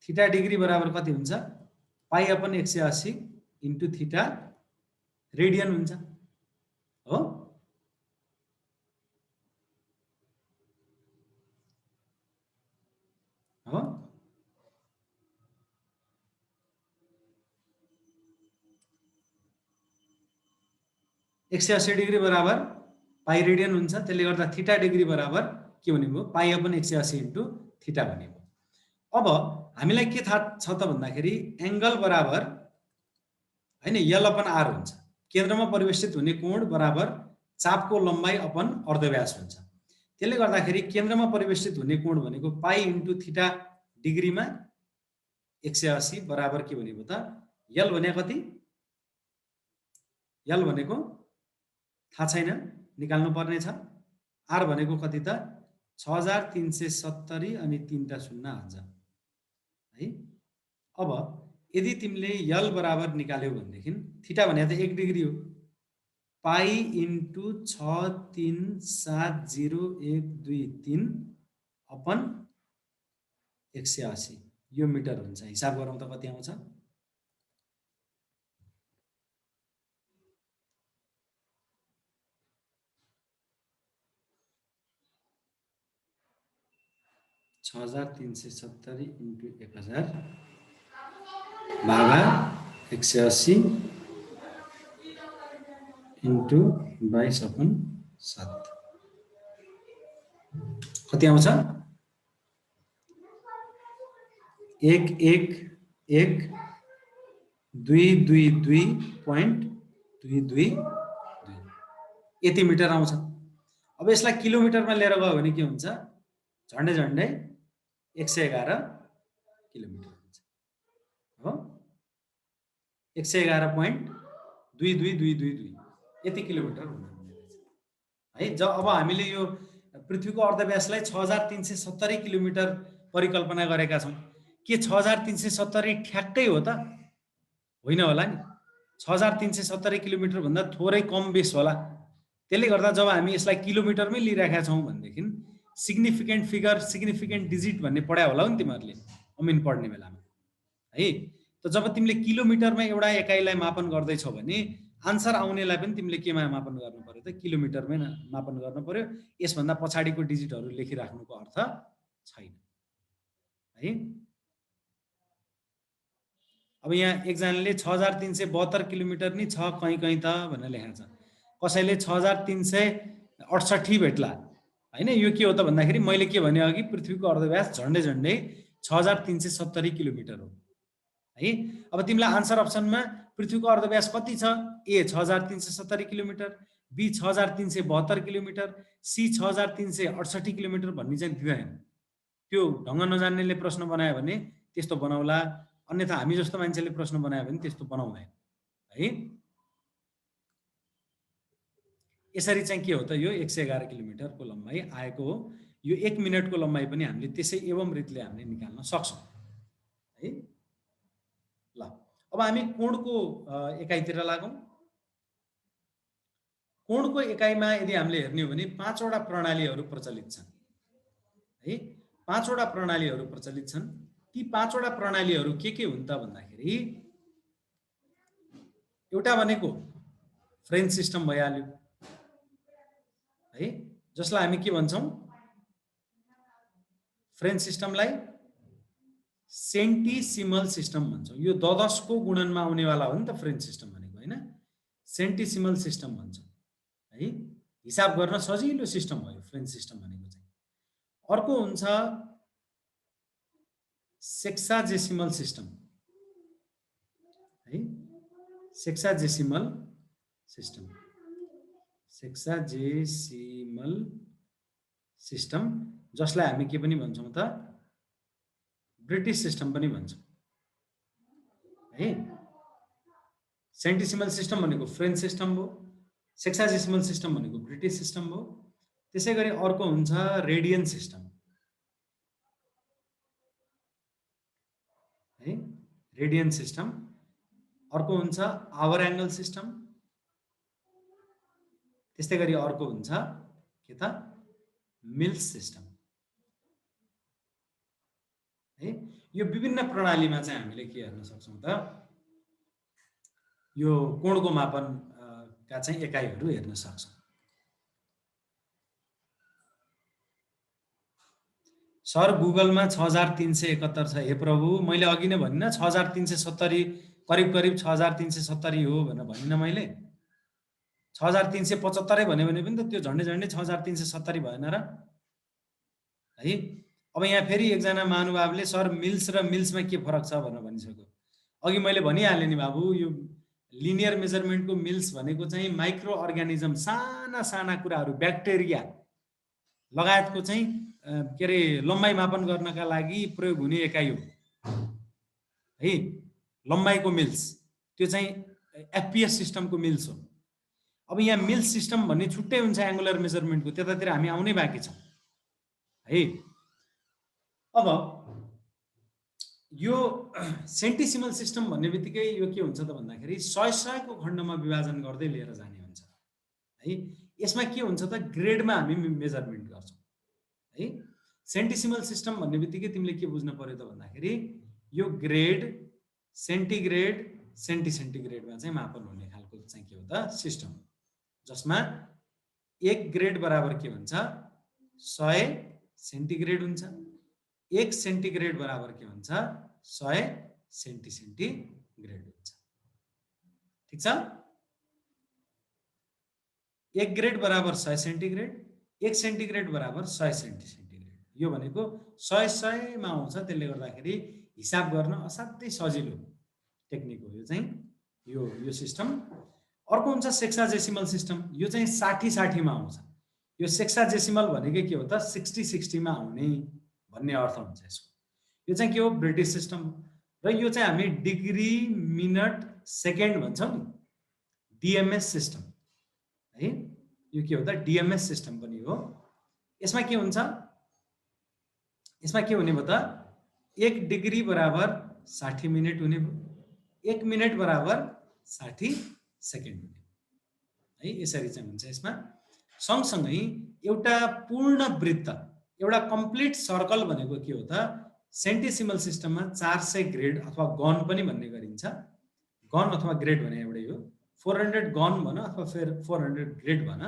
थीटा डिग्री बराबर कति हुन्छ पाई अपन 180 इन्टु थीटा रेडियन हुन्छ हो। हो 180 डिग्री बराबर पाई रेडियन हुन्छ। त्यसले गर्दा थीटा डिग्री बराबर के हुने भयो पाई अपन 180 इन्टु थीटा भन्ने भयो। अब हामीलाई के थाहा छ त भन्दाखेरि एंगल बराबर हैन एल अपन आर हुन्छ। केन्द्रमा परिवेष्टित हुने कोण बराबर चापको लम्बाइ अपन अर्धव्यास हुन्छ। त्यसले गर्दाखेरि केन्द्रमा परिवेष्टित हुने कोण भनेको पाई इन्टु थीटा डिग्रीमा 180 बराबर के भनेको त एल भने कति एल भनेको थाहा छैन निकाल्नु पर्ने छ। आर भनेको कति त 6370 अनि 3 टा शून्य हाल्छ है। अब यदि तिमीले एल बराबर निकाल्यौ भनेदेखि थीटा भने त 1 डिग्री हो। पाई इन्टु 6370123 अपन 180 यो मिटर हुन्छ। हिसाब गरौँ त कति आउँछ 6370 इन्टु 1000 भागा 180 इन्टु 22/7 कति आउँछ 11122.222 यति मिटर आउँछ। अब यसलाई किलोमिटरमा लिएर गयो भने के हुन्छ झन्डै झन्डै 111 किलोमिटर हुन्छ हो। 111.22222 यति किलोमिटर हुन्छ है। जब अब हामीले यो पृथ्वीको अर्धव्यासलाई 6370 किलोमिटर परिकल्पना गरेका छौं। के 6370 ठ्याक्कै हो त होइन होला नि। 6370 किलोमिटर भन्दा थोरै कम बेस होला। त्यसले गर्दा जब हामी यसलाई किलोमिटरमै लिइराखेका छौं भनेदेखि सिग्निफिकेन्ट फिगर सिग्निफिकेन्ट डिजिट भन्ने पढायो होला नि तिमीहरूले अमिन पढ्ने बेलामा है। त जब तिमीले किलोमिटरमा एउटा एकाइलाई मापन गर्दैछौ भने आन्सर आउनेलाई पनि तिमीले केमा मापन गर्नु पर्यो त किलोमिटरमै मापन गर्नु पर्यो। यसभन्दा पछाडिको डिजिटहरू लेखिराख्नुको अर्थ छैन है। अब यहाँ एकजनाले 6372 किलोमिटर नि छ कहीँ कहीँ त भनेर लेखेको छ। कसैले 6368 भेट्ला हैन। यो के हो त भन्दाखेरि मैले के भने अघि पृथ्वीको अर्धव्यास झन्डै झन्डै 6370 किलोमिटर हो है। अब तिमीलाई आन्सर अप्सनमा पृथ्वीको अर्धव्यास कति छ? A 6370 kilometre, B 6372 kilometre, C 6368 kilometre भन्ने चाहिँ दिँदैन। त्यो ढङ्ग नजान्नेले प्रश्न बनायो भने त्यस्तो बनाउला, अन्यथा हामी जस्तो मान्छेले प्रश्न बनायो भने त्यस्तो बनाउँदैन है। यसरी चाहिँ के हो त, यो 111 किलोमिटरको लम्बाइ आएको हो। यो 1 मिनटको लम्बाइ पनि हामीले त्यसै एवं रीतिले हामीले निकाल्न सक्छौँ है। ल अब हामी कोणको एकाइतिर लागौँ। कोणको एकाइमा यदि हामीले हेर्ने हो भने 5 वटा प्रणालीहरू प्रचलित छन् है। 5 वटा प्रणालीहरू प्रचलित छन्। ती 5 वटा प्रणालीहरू के हुन् त भन्दाखेरि एउटा भनेको फ्रेन्च सिस्टम भइहाल्यो है, जसलाई हामी के भन्छौँ? फ्रेन्च सिस्टमलाई सेन्टिसिमल सिस्टम भन्छौँ। यो 10 को गुणनमा आउनेवाला हो नि त फ्रेन्च सिस्टम भनेको हैन। सेन्टिसिमल सिस्टम भन्छौँ है। हिसाब गर्न सजिलो सिस्टम हो यो फ्रेन्च सिस्टम भनेको चाहिँ। अर्को हुन्छ सेक्साजेसिमल सिस्टम है। सेक्साजेसिमल सिस्टम, सेक्साजेसिमल सिस्टम, जसलाई हामी के पनि भन्छौँ त? ब्रिटिस सिस्टम पनि भन्छौँ है। सेन्टिसिमल सिस्टम भनेको फ्रेन्च सिस्टम हो, सेक्साजेसिमल सिस्टम भनेको ब्रिटिस सिस्टम हो। त्यसै गरी अर्को हुन्छ रेडियन सिस्टम है, रेडियन सिस्टम। अर्को हुन्छ आवर एंगल सिस्टम। त्यस्तै गरी अर्को हुन्छ के त? मिल्स सिस्टम है। यो विभिन्न प्रणालीमा चाहिँ हामीले के हेर्न सक्छौं त? यो कोणको मापन का चाहिँ एकाइहरू हेर्न सक्छौं। सर गुगलमा 6371 छ। हे प्रभु, मैले अघि नै भनिन 6370 करिब करिब 6370 हो भनेर भनिन मैले। 6375 भन्यो भने पनि त त्यो झन्डै झन्डै 6370 भएन र है। अब यहाँ फेरि एकजना महानुभावले सर मिल्स र मिल्समा के फरक छ भनेर भनिसक्यो। अघि मैले भनिहालेँ नि बाबु, यो लिनियर मेजरमेन्टको मिल्स भनेको चाहिँ माइक्रो अर्गानिजम, साना साना कुराहरू, ब्याक्टेरिया लगायतको चाहिँ के अरे लम्बाइ मापन गर्नका लागि प्रयोग हुने एकाइ हो है। लम्बाइको मिल्स त्यो चाहिँ एफपीएस सिस्टमको मिल्स हो। अब यहाँ मिल्स सिस्टम भन्ने छुट्टै हुन्छ एंगुलर मेजरमेन्टको, त्यतातिर हामी आउनै बाँकी छ है। अब यो सेन्टिसिमल सिस्टम भन्ने बित्तिकै यो के हुन्छ त भन्दाखेरि 100 को खण्डमा विभाजन गर्दै लिएर जाने हुन्छ है। यसमा के हुन्छ त, ग्रेडमा हामी मेजरमेन्ट गर्छौं है। सेन्टिसिमल सिस्टम भन्ने बित्तिकै तिमीले के बुझ्न पर्यो त भन्दाखेरि यो ग्रेड, सेन्टिग्रेड, सेन्टिग्रेडमा चाहिँ मापन हुने खालको चाहिँ के हो त सिस्टम, जसमा 1 ग्रेड बराबर के भन्छ 100 सेन्टिग्रेड हुन्छ। 1 सेन्टिग्रेड बराबर के भन्छ 100 सेन्टिग्रेड हुन्छ। ठीक छ। 1 ग्रेड बराबर 100 सेन्टिग्रेड, 1 सेन्टिग्रेड बराबर 100 सेन्टिग्रेड। यो भनेको 100 मा आउँछ। त्यसले गर्दाखेरि हिसाब गर्न असाध्यै सजिलो टेक्निक हो यो चाहिँ, यो सिस्टम। अर्को हुन्छ सेक्साजेसिमल सिस्टम। यो चाहिँ 60-60 मा आउँछ। यो सेक्साजेसिमल भनेको के हो त, 60-60 मा आउने भन्ने अर्थ हुन्छ यसको। यो चाहिँ के हो, ब्रिटिस सिस्टम। र यो चाहिँ हामी डिग्री मिनट सेकेन्ड भन्छौं नि, डीएमएस सिस्टम है। यो के हो त, डीएमएस सिस्टम पनि हो। यसमा के हुन्छ, यसमा के हुने भयो त, 1 डिग्री बराबर 60 मिनट हुने भयो, 1 मिनट बराबर 60 सेकेन्ड हुने है। यसरी चाहिँ हुन्छ यसमा। सँगसँगै एउटा पूर्ण वृत्त, एउटा कम्प्लिट सर्कल भनेको के हो त, सेन्टिसिमल सिस्टममा 400 ग्रेड अथवा गन पनि भन्ने गरिन्छ। गन अथवा ग्रेड भने एउटै हो। 400 गन भन अथवा 400 ग्रेड भन,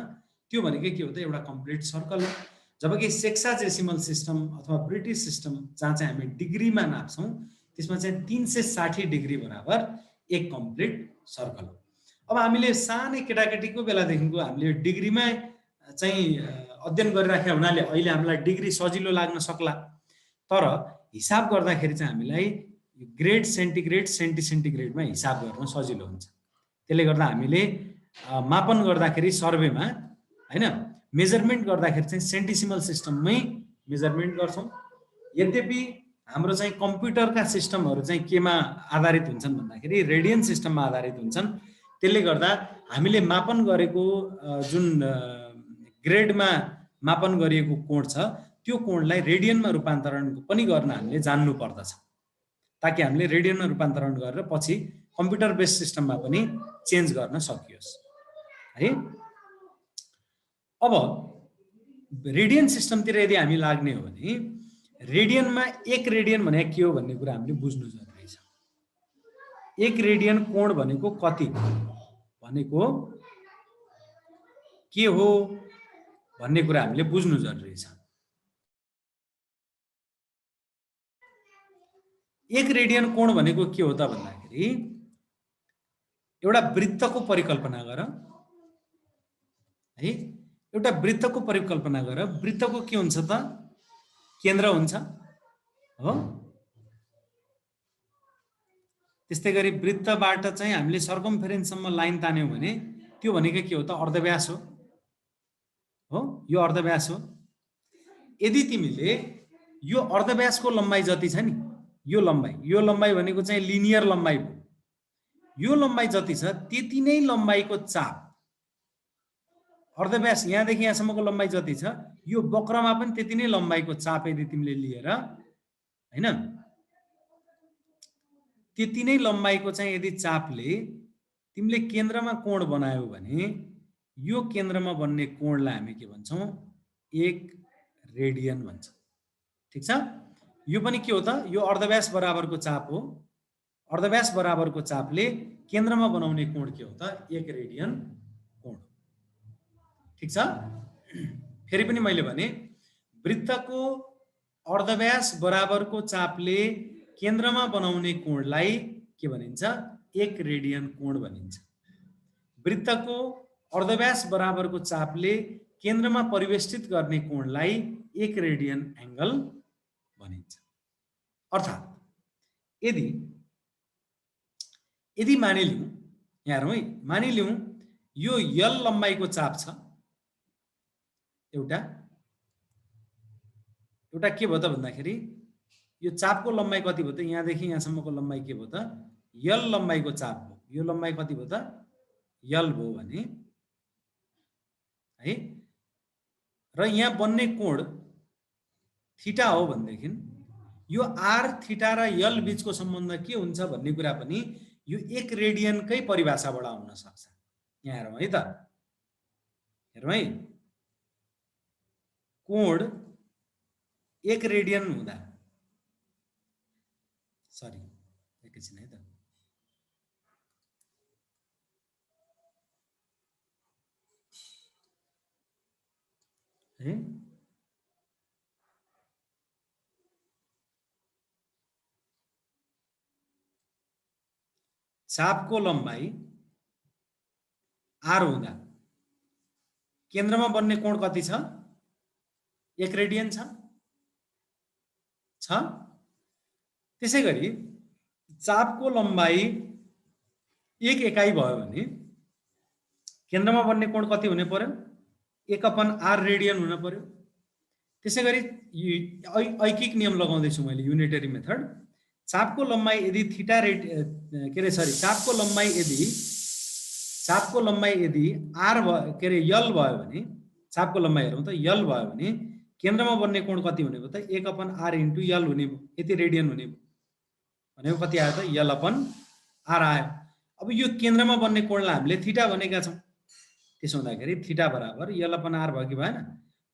त्यो भनेको के हो त, एउटा कम्प्लिट सर्कल हो। जबकि सेक्साजेसिमल सिस्टम अथवा ब्रिटिस सिस्टम जहाँ चाहिँ हामी डिग्रीमा नाप्छौँ, त्यसमा चाहिँ 360 डिग्री बराबर एक कम्प्लिट सर्कल हो। अब हामीले सानै केटाकेटीको बेलादेखिको हामीले डिग्रीमा चाहिँ अध्ययन गरिराखेका हुनाले अहिले हामीलाई डिग्री सजिलो लाग्न सक्ला, तर हिसाब गर्दाखेरि चाहिँ हामीलाई ग्रेड सेन्टिग्रेड सेन्टिसेन्टिग्रेडमा हिसाब गर्न सजिलो हुन्छ। त्यसले गर्दा हामीले मापन गर्दाखेरि सर्वेमा हैन मेजरमेन्ट गर्दाखेरि चाहिँ सेन्टिसिमल सिस्टममै मेजरमेन्ट गर्छौँ। यद्यपि हाम्रो चाहिँ कम्प्युटरका सिस्टमहरू चाहिँ केमा आधारित हुन्छन् भन्दाखेरि रेडियन सिस्टममा आधारित हुन्छन्। त्यसले गर्दा हामीले मापन गरेको जुन ग्रेडमा मापन गरिएको कोण छ त्यो कोणलाई रेडियनमा रूपान्तरण पनि गर्न हामीले जान्नु पर्दछ, ताकि हामीले रेडियनमा रूपान्तरण गरेर पछि कम्प्युटर बेस्ड सिस्टममा पनि चेन्ज गर्न सकियोस् है। अब रेडियन सिस्टमतिर यदि हामी लाग्ने हो भने रेडियनमा 1 रेडियन भनेको के हो भन्ने कुरा हामीले बुझ्नु जरुरी छ। 1 रेडियन कोण भनेको कति भनेको के हो भन्ने कुरा हामीले बुझ्नु जरुरी छ। 1 रेडियन कोण भनेको के हो त भन्दाखेरि एउटा वृत्तको परिकल्पना गर है। एउटा वृत्तको परिकल्पना गर। वृत्तको के हुन्छ त? केन्द्र हुन्छ हो। त्यस्तै गरी वृत्तबाट चाहिँ हामीले सर्कमफेरेन्ससम्म लाइन तान्यौं भने त्यो भनेको के हो त? अर्धव्यास हो। यो अर्धव्यास हो। यदि तिमीले यो अर्धव्यासको लम्बाइ जति छ नि, यो लम्बाइ भनेको चाहिँ लिनियर लम्बाइ हो। यो लम्बाइ जति छ त्यति नै लम्बाइको चाप, अर्धव्यास यहाँदेखि यहाँसम्मको लम्बाइ जति छ यो वक्रमा पनि त्यति नै लम्बाइको चाप यदि तिमीले लिएर हैन, त्यति नै लम्बाइको चाहिँ यदि चापले तिमीले केन्द्रमा कोण बनायौ भने यो केन्द्रमा बन्ने कोणलाई हामी के भन्छौं? 1 रेडियन भन्छौं। ठीक छ? यो पनि के हो त? यो अर्धव्यास बराबरको चाप हो। अर्धव्यास बराबरको चापले केन्द्रमा बनाउने कोण के हो त? 1 रेडियन कोण। ठीक छ? फेरि पनि मैले भने वृत्तको अर्धव्यास बराबरको चापले केन्द्रमा बनाउने कोणलाई के भनिन्छ? 1 रेडियन कोण भनिन्छ। वृत्तको अर्धव्यास बराबरको चापले केन्द्रमा परिवेष्टित गर्ने कोणलाई 1 रेडियन एंगल भनिन्छ। अर्थात यदि मानिलिउँ, यहाँ हेरौँ है, मानिलिउँ यो यल लम्बाइको चाप छ एउटा के भयो त भन्दाखेरि यो चापको लम्बाइ कति भयो त? यहाँदेखि यहाँसम्मको लम्बाइ के भयो त? यल लम्बाइको चाप हो। यो लम्बाइ कति भयो त? यल भयो भने है, र यहाँ बन्ने कोण थीटा हो भनेदेखि यो आर थीटा र यल बीचको सम्बन्ध के हुन्छ भन्ने कुरा पनि यो 1 रेडियनकै परिभाषाबाट आउन सक्छ। यहाँ हेरौँ है त, हेरौँ है, कोण 1 रेडियन हुँदा, सरी एकैछिन है त, है चापको लम्बाइ आर हुँदा केन्द्रमा बन्ने कोण कति छ? 1 रेडियन छ। त्यसैगरी चापको लम्बाइ 1 एकाइ भयो भने केन्द्रमा बन्ने कोण कति हुने पर्यो? 1/r रेडियन हुन पर्यो। त्यसैगरी ऐकिक नियम लगाउँदैछु मैले, युनिटरी मेथड। चापको लम्बाइ यदि थीटा चापको लम्बाइ यदि आर के अरे यल भयो भने, चापको लम्बाइ हेरौँ त, यल भयो भने केन्द्रमा बन्ने कोण कति हुने भयो त? 1/r × यल हुने भयो। यति रेडियन हुने भयो भनेको कति आयो त? यल/r आयो। अब यो केन्द्रमा बन्ने कोणलाई हामीले थीटा भनेका छौँ। त्यसो हुँदाखेरि थीटा बराबर यल/r भयो कि भएन?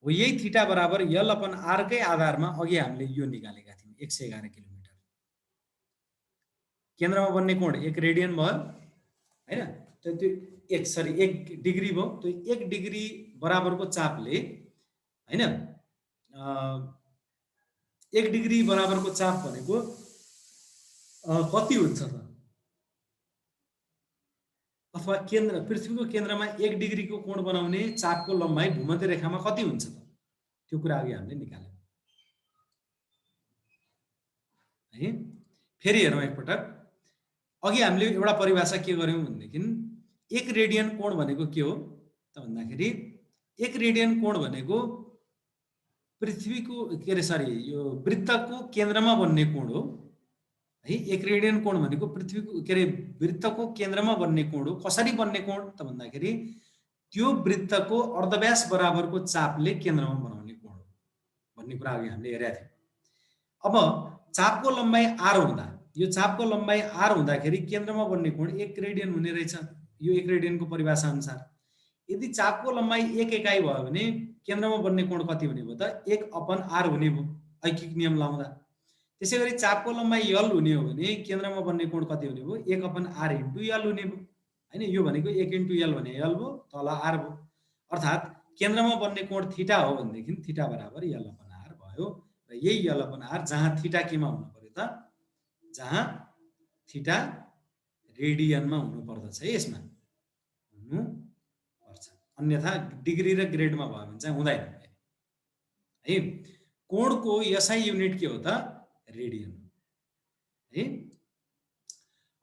हो, यही थीटा बराबर यल/r कै आधारमा अघि हामीले यो निकालेका थियौँ, 111 किलोमिटर। केन्द्रमा बन्ने कोण 1 रेडियन भयो हैन? त्यो 1 डिग्री भयो। त्यो 1 डिग्री बराबरको चापले हैन, 1 डिग्री बराबरको चाप भनेको कति हुन्छ त? अथवा केन्द्र पृथ्वीको केन्द्रमा 1 डिग्रीको कोण बनाउने चापको लम्बाइ भूमध्य रेखामा कति हुन्छ त? त्यो कुरा अघि हामीले निकाल्यौं है। फेरि हेरौँ एकपटक। अघि हामीले एउटा परिभाषा के गर्यौं भनेदेखि 1 रेडियन कोण भनेको के हो त भन्दाखेरि 1 रेडियन कोण भनेको पृथ्वीको के रे सरी यो वृत्तको केन्द्रमा बन्ने कोण हो है। 1 रेडियन कोण भनेको पृथ्वीको के रे वृत्तको केन्द्रमा बन्ने कोण हो। कसरी बन्ने कोण त भन्दाखेरि त्यो वृत्तको अर्धव्यास बराबरको चापले केन्द्रमा बनाउने कोण हो भन्ने कुरा अघि हामीले हेरेका थियौं। अब चापको लम्बाइ r हुँदा यो चापको लम्बाइ r हुँदाखेरि केन्द्रमा बन्ने कोण 1 रेडियन हुने रहेछ यो 1 रेडियनको परिभाषा अनुसार। यदि चापको लम्बाइ 1 इकाइ भयो भने केन्द्रमा बन्ने कोण कति हुने भयो त 1/r हुने भयो ऐकिक नियम लाउँदा। त्यसैगरी चापको लम्बाइ l हुने हो भने केन्द्रमा बन्ने कोण कति हुने भयो 1/r * l हुने भयो हैन। यो भनेको 1 * l भने l भयो तल r भयो। अर्थात केन्द्रमा बन्ने कोण थीटा हो भनेदेखि थीटा बराबर l/r भयो र यही l/r जहाँ थीटा केमा हुनु पर्यो त जहाँ थीटा रेडियनमा हुनु पर्दछ है। यसमा हुनु पर्छ अन्यथा डिग्री र ग्रेडमा भयो भने चाहिँ हुँदैन है। कोणको एसआई युनिट के हो त रेडियन है।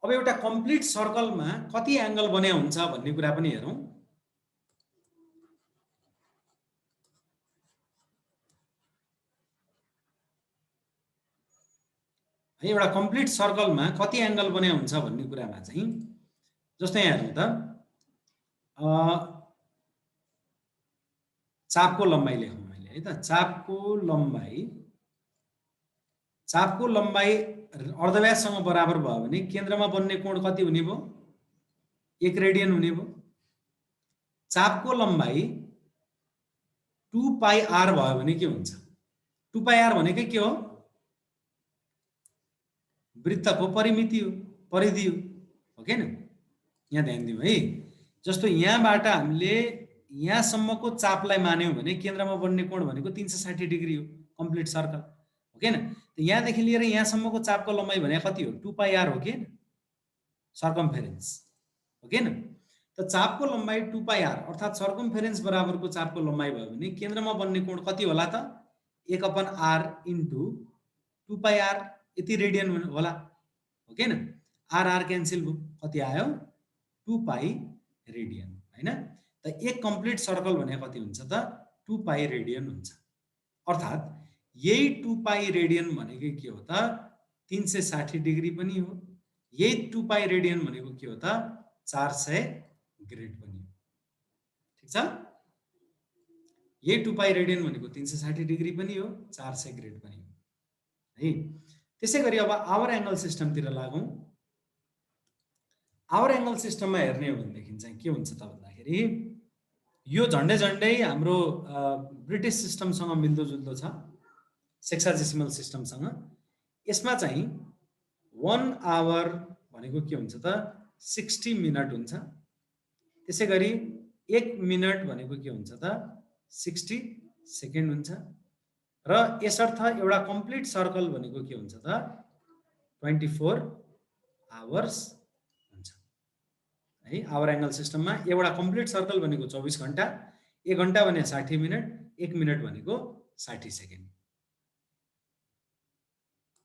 अब एउटा कम्प्लिट सर्कलमा कति एंगल बन्या हुन्छ भन्ने कुरा पनि हेरौं। है एउटा कम्प्लिट सर्कलमा कति एंगल बन्या हुन्छ भन्ने कुरामा चाहिँ जस्तै यहाँ हेर्नु त चापको लम्बाइ लेखौँ मैले है त। चापको लम्बाइ अर्धव्याससँग बराबर भयो भने केन्द्रमा बन्ने कोण कति हुने भयो 1 रेडियन हुने भयो। चापको लम्बाइ 2πr भयो भने के हुन्छ 2πr भनेकै के हो वृत्तको परिमिति हो परिधि हो के हैन। यहाँ ध्यान दिउँ है। जस्तो यहाँबाट हामीले यहाँसम्मको चापलाई मान्यौं भने केन्द्रमा बन्ने कोण भनेको 360 डिग्री हो कम्प्लिट सर्कल हो के हैन। त यहाँदेखि लिएर यहाँसम्मको चापको लम्बाइ भने कति हो 2πr हो के हैन सर्कम्फेरेन्स हो के हैन। त चापको लम्बाइ 2πr अर्थात सर्कम्फेरेन्स बराबरको चापको लम्बाइ भयो भने केन्द्रमा बन्ने कोण कति होला त 1/r * 2πr यति रेडियन होला हो के हैन। r क्यान्सल भयो कति आयो 2π रेडियन हैन। त एक कम्प्लिट सर्कल भने कति हुन्छ त 2π रेडियन हुन्छ। अर्थात यही 2π रेडियन भनेको के हो त 360 डिग्री पनि हो। यही 2π रेडियन भनेको के हो त 400 ग्रेड पनि हो। ठीक छ। यही 2π रेडियन भनेको 360 डिग्री पनि हो 400 ग्रेड पनि हो है। त्यसैगरी अब आवर एंगल सिस्टमतिर लागौं। आवर एंगल सिस्टममा हेर्ने हो भनेदेखि चाहिँ के हुन्छ त भन्दाखेरि यो झन्डै झन्डै हाम्रो ब्रिटिश सिस्टमसँग मिल्दोजुल्दो छ सेक्साडेसिमल सिस्टमसँग। यसमा चाहिँ 1 आवर भनेको के हुन्छ त 60 मिनट हुन्छ। त्यसैगरी 1 मिनट भनेको के हुन्छ त 60 सेकेन्ड हुन्छ र यसर्थ एउटा कम्प्लिट सर्कल भनेको के हुन्छ त 24 आवर्स हुन्छ है। आवर एंगल सिस्टममा एउटा कम्प्लिट सर्कल भनेको 24 घण्टा 1 घण्टा भने 60 मिनट 1 मिनट भनेको 60 सेकेन्ड।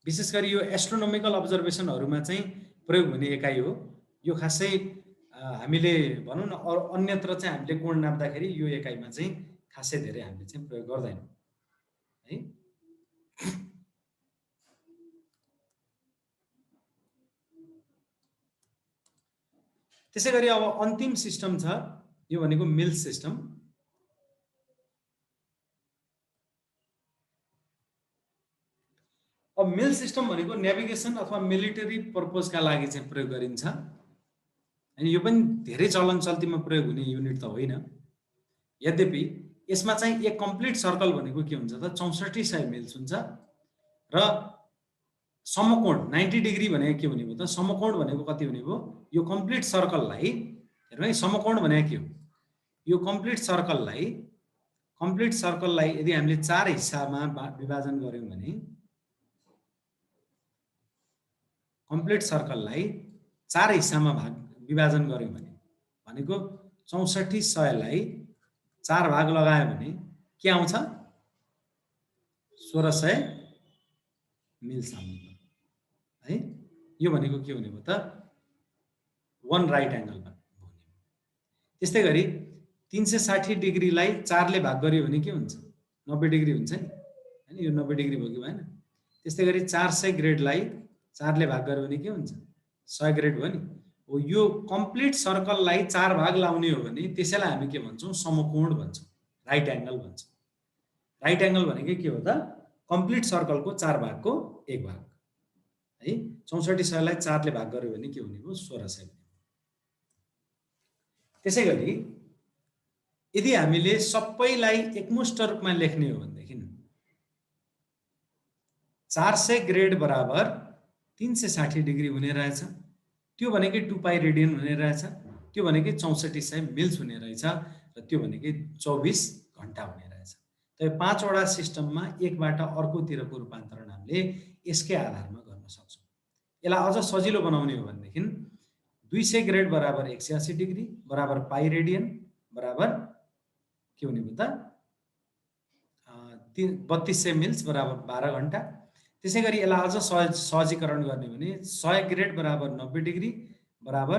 विशेष गरी यो एस्ट्रोनोमिकल अब्जर्भेसनहरुमा चाहिँ प्रयोग हुने एकाइ हो। यो खासै हामीले भनौं न अन्यत्र चाहिँ हामीले कोण नाप्दाखेरि यो एकाइमा चाहिँ खासै धेरै हामीले चाहिँ प्रयोग गर्दैनौं है। त्यसैगरी अब अन्तिम सिस्टम छ यो भनेको मिल्स सिस्टम। अब मिल सिस्टम भनेको नेभिगेसन अथवा मिलिटरी पर्पजका लागि चाहिँ प्रयोग गरिन्छ अनि यो पनि धेरै चलन चल्तीमा प्रयोग हुने युनिट त होइन। यद्यपि यसमा चाहिँ एक कम्प्लिट सर्कल भनेको के हुन्छ त 6400 मिल्स हुन्छ र समकोण 90 डिग्री भनेको के हुने भयो त समकोण भनेको कति हुने भयो यो कम्प्लिट सर्कललाई हेर्नु है। समकोण भनेको के हो यो कम्प्लिट सर्कललाई यदि हामीले 4 हिस्सामा विभाजन गर्यौं भने कम्प्लिट सर्कललाई 4 हिस्सामा विभाजन गर्यौं भने भनेको 6400 लाई 4 भाग लगायो भने के आउँछ 1600 मिल्स आउने है। यो भनेको के हुने भयो त 1 राइट एंगल भयो। त्यस्तै गरी 360 डिग्रीलाई 4 ले भाग गरियो भने के हुन्छ 90 डिग्री हुन्छ नि हैन। यो 90 डिग्री भयो कि भएन। त्यस्तै गरी 400 ग्रेडलाई 4 ले भाग गर्यो भने के हुन्छ 100 ग्रेड भयो नि। हो यो कम्प्लिट सर्कललाई 4 भाग लाउने हो भने त्यसैलाई हामी के भन्छौं समकोण भन्छौं, राइट एंगल भन्छौं। राइट एंगल भनेको के हो त कम्प्लिट सर्कलको 4 भागको 1 भाग है। 6400 लाई 4 ले भाग गर्यो भने के हुने भयो 1600। त्यसै गरी यदि हामीले सबैलाई एकमुष्ट रूपमा लेख्ने हो भनेदेखि 400 ग्रेड बराबर 360 डिग्री हुने रहेछ। त्यो भनेकै 2 पाई रेडियन हुने रहेछ। त्यो भनेकै 6400 मिल्स हुने रहेछ र त्यो भनेकै 24 घण्टा हुने रहेछ। त यो 5 वटा सिस्टममा एकबाट अर्कोतिरको रूपान्तरण हामीले यसकै आधारमा गर्न सक्छौं। यसलाई अझ सजिलो बनाउने हो भनेदेखि 200 ग्रेड बराबर 180 डिग्री बराबर पाई रेडियन बराबर के हुने भयो त 3200 मिल्स बराबर 12 घण्टा। त्यसै गरी यसलाई अझ सहजीकरण गर्ने भने 100 ग्रेड बराबर 90 डिग्री बराबर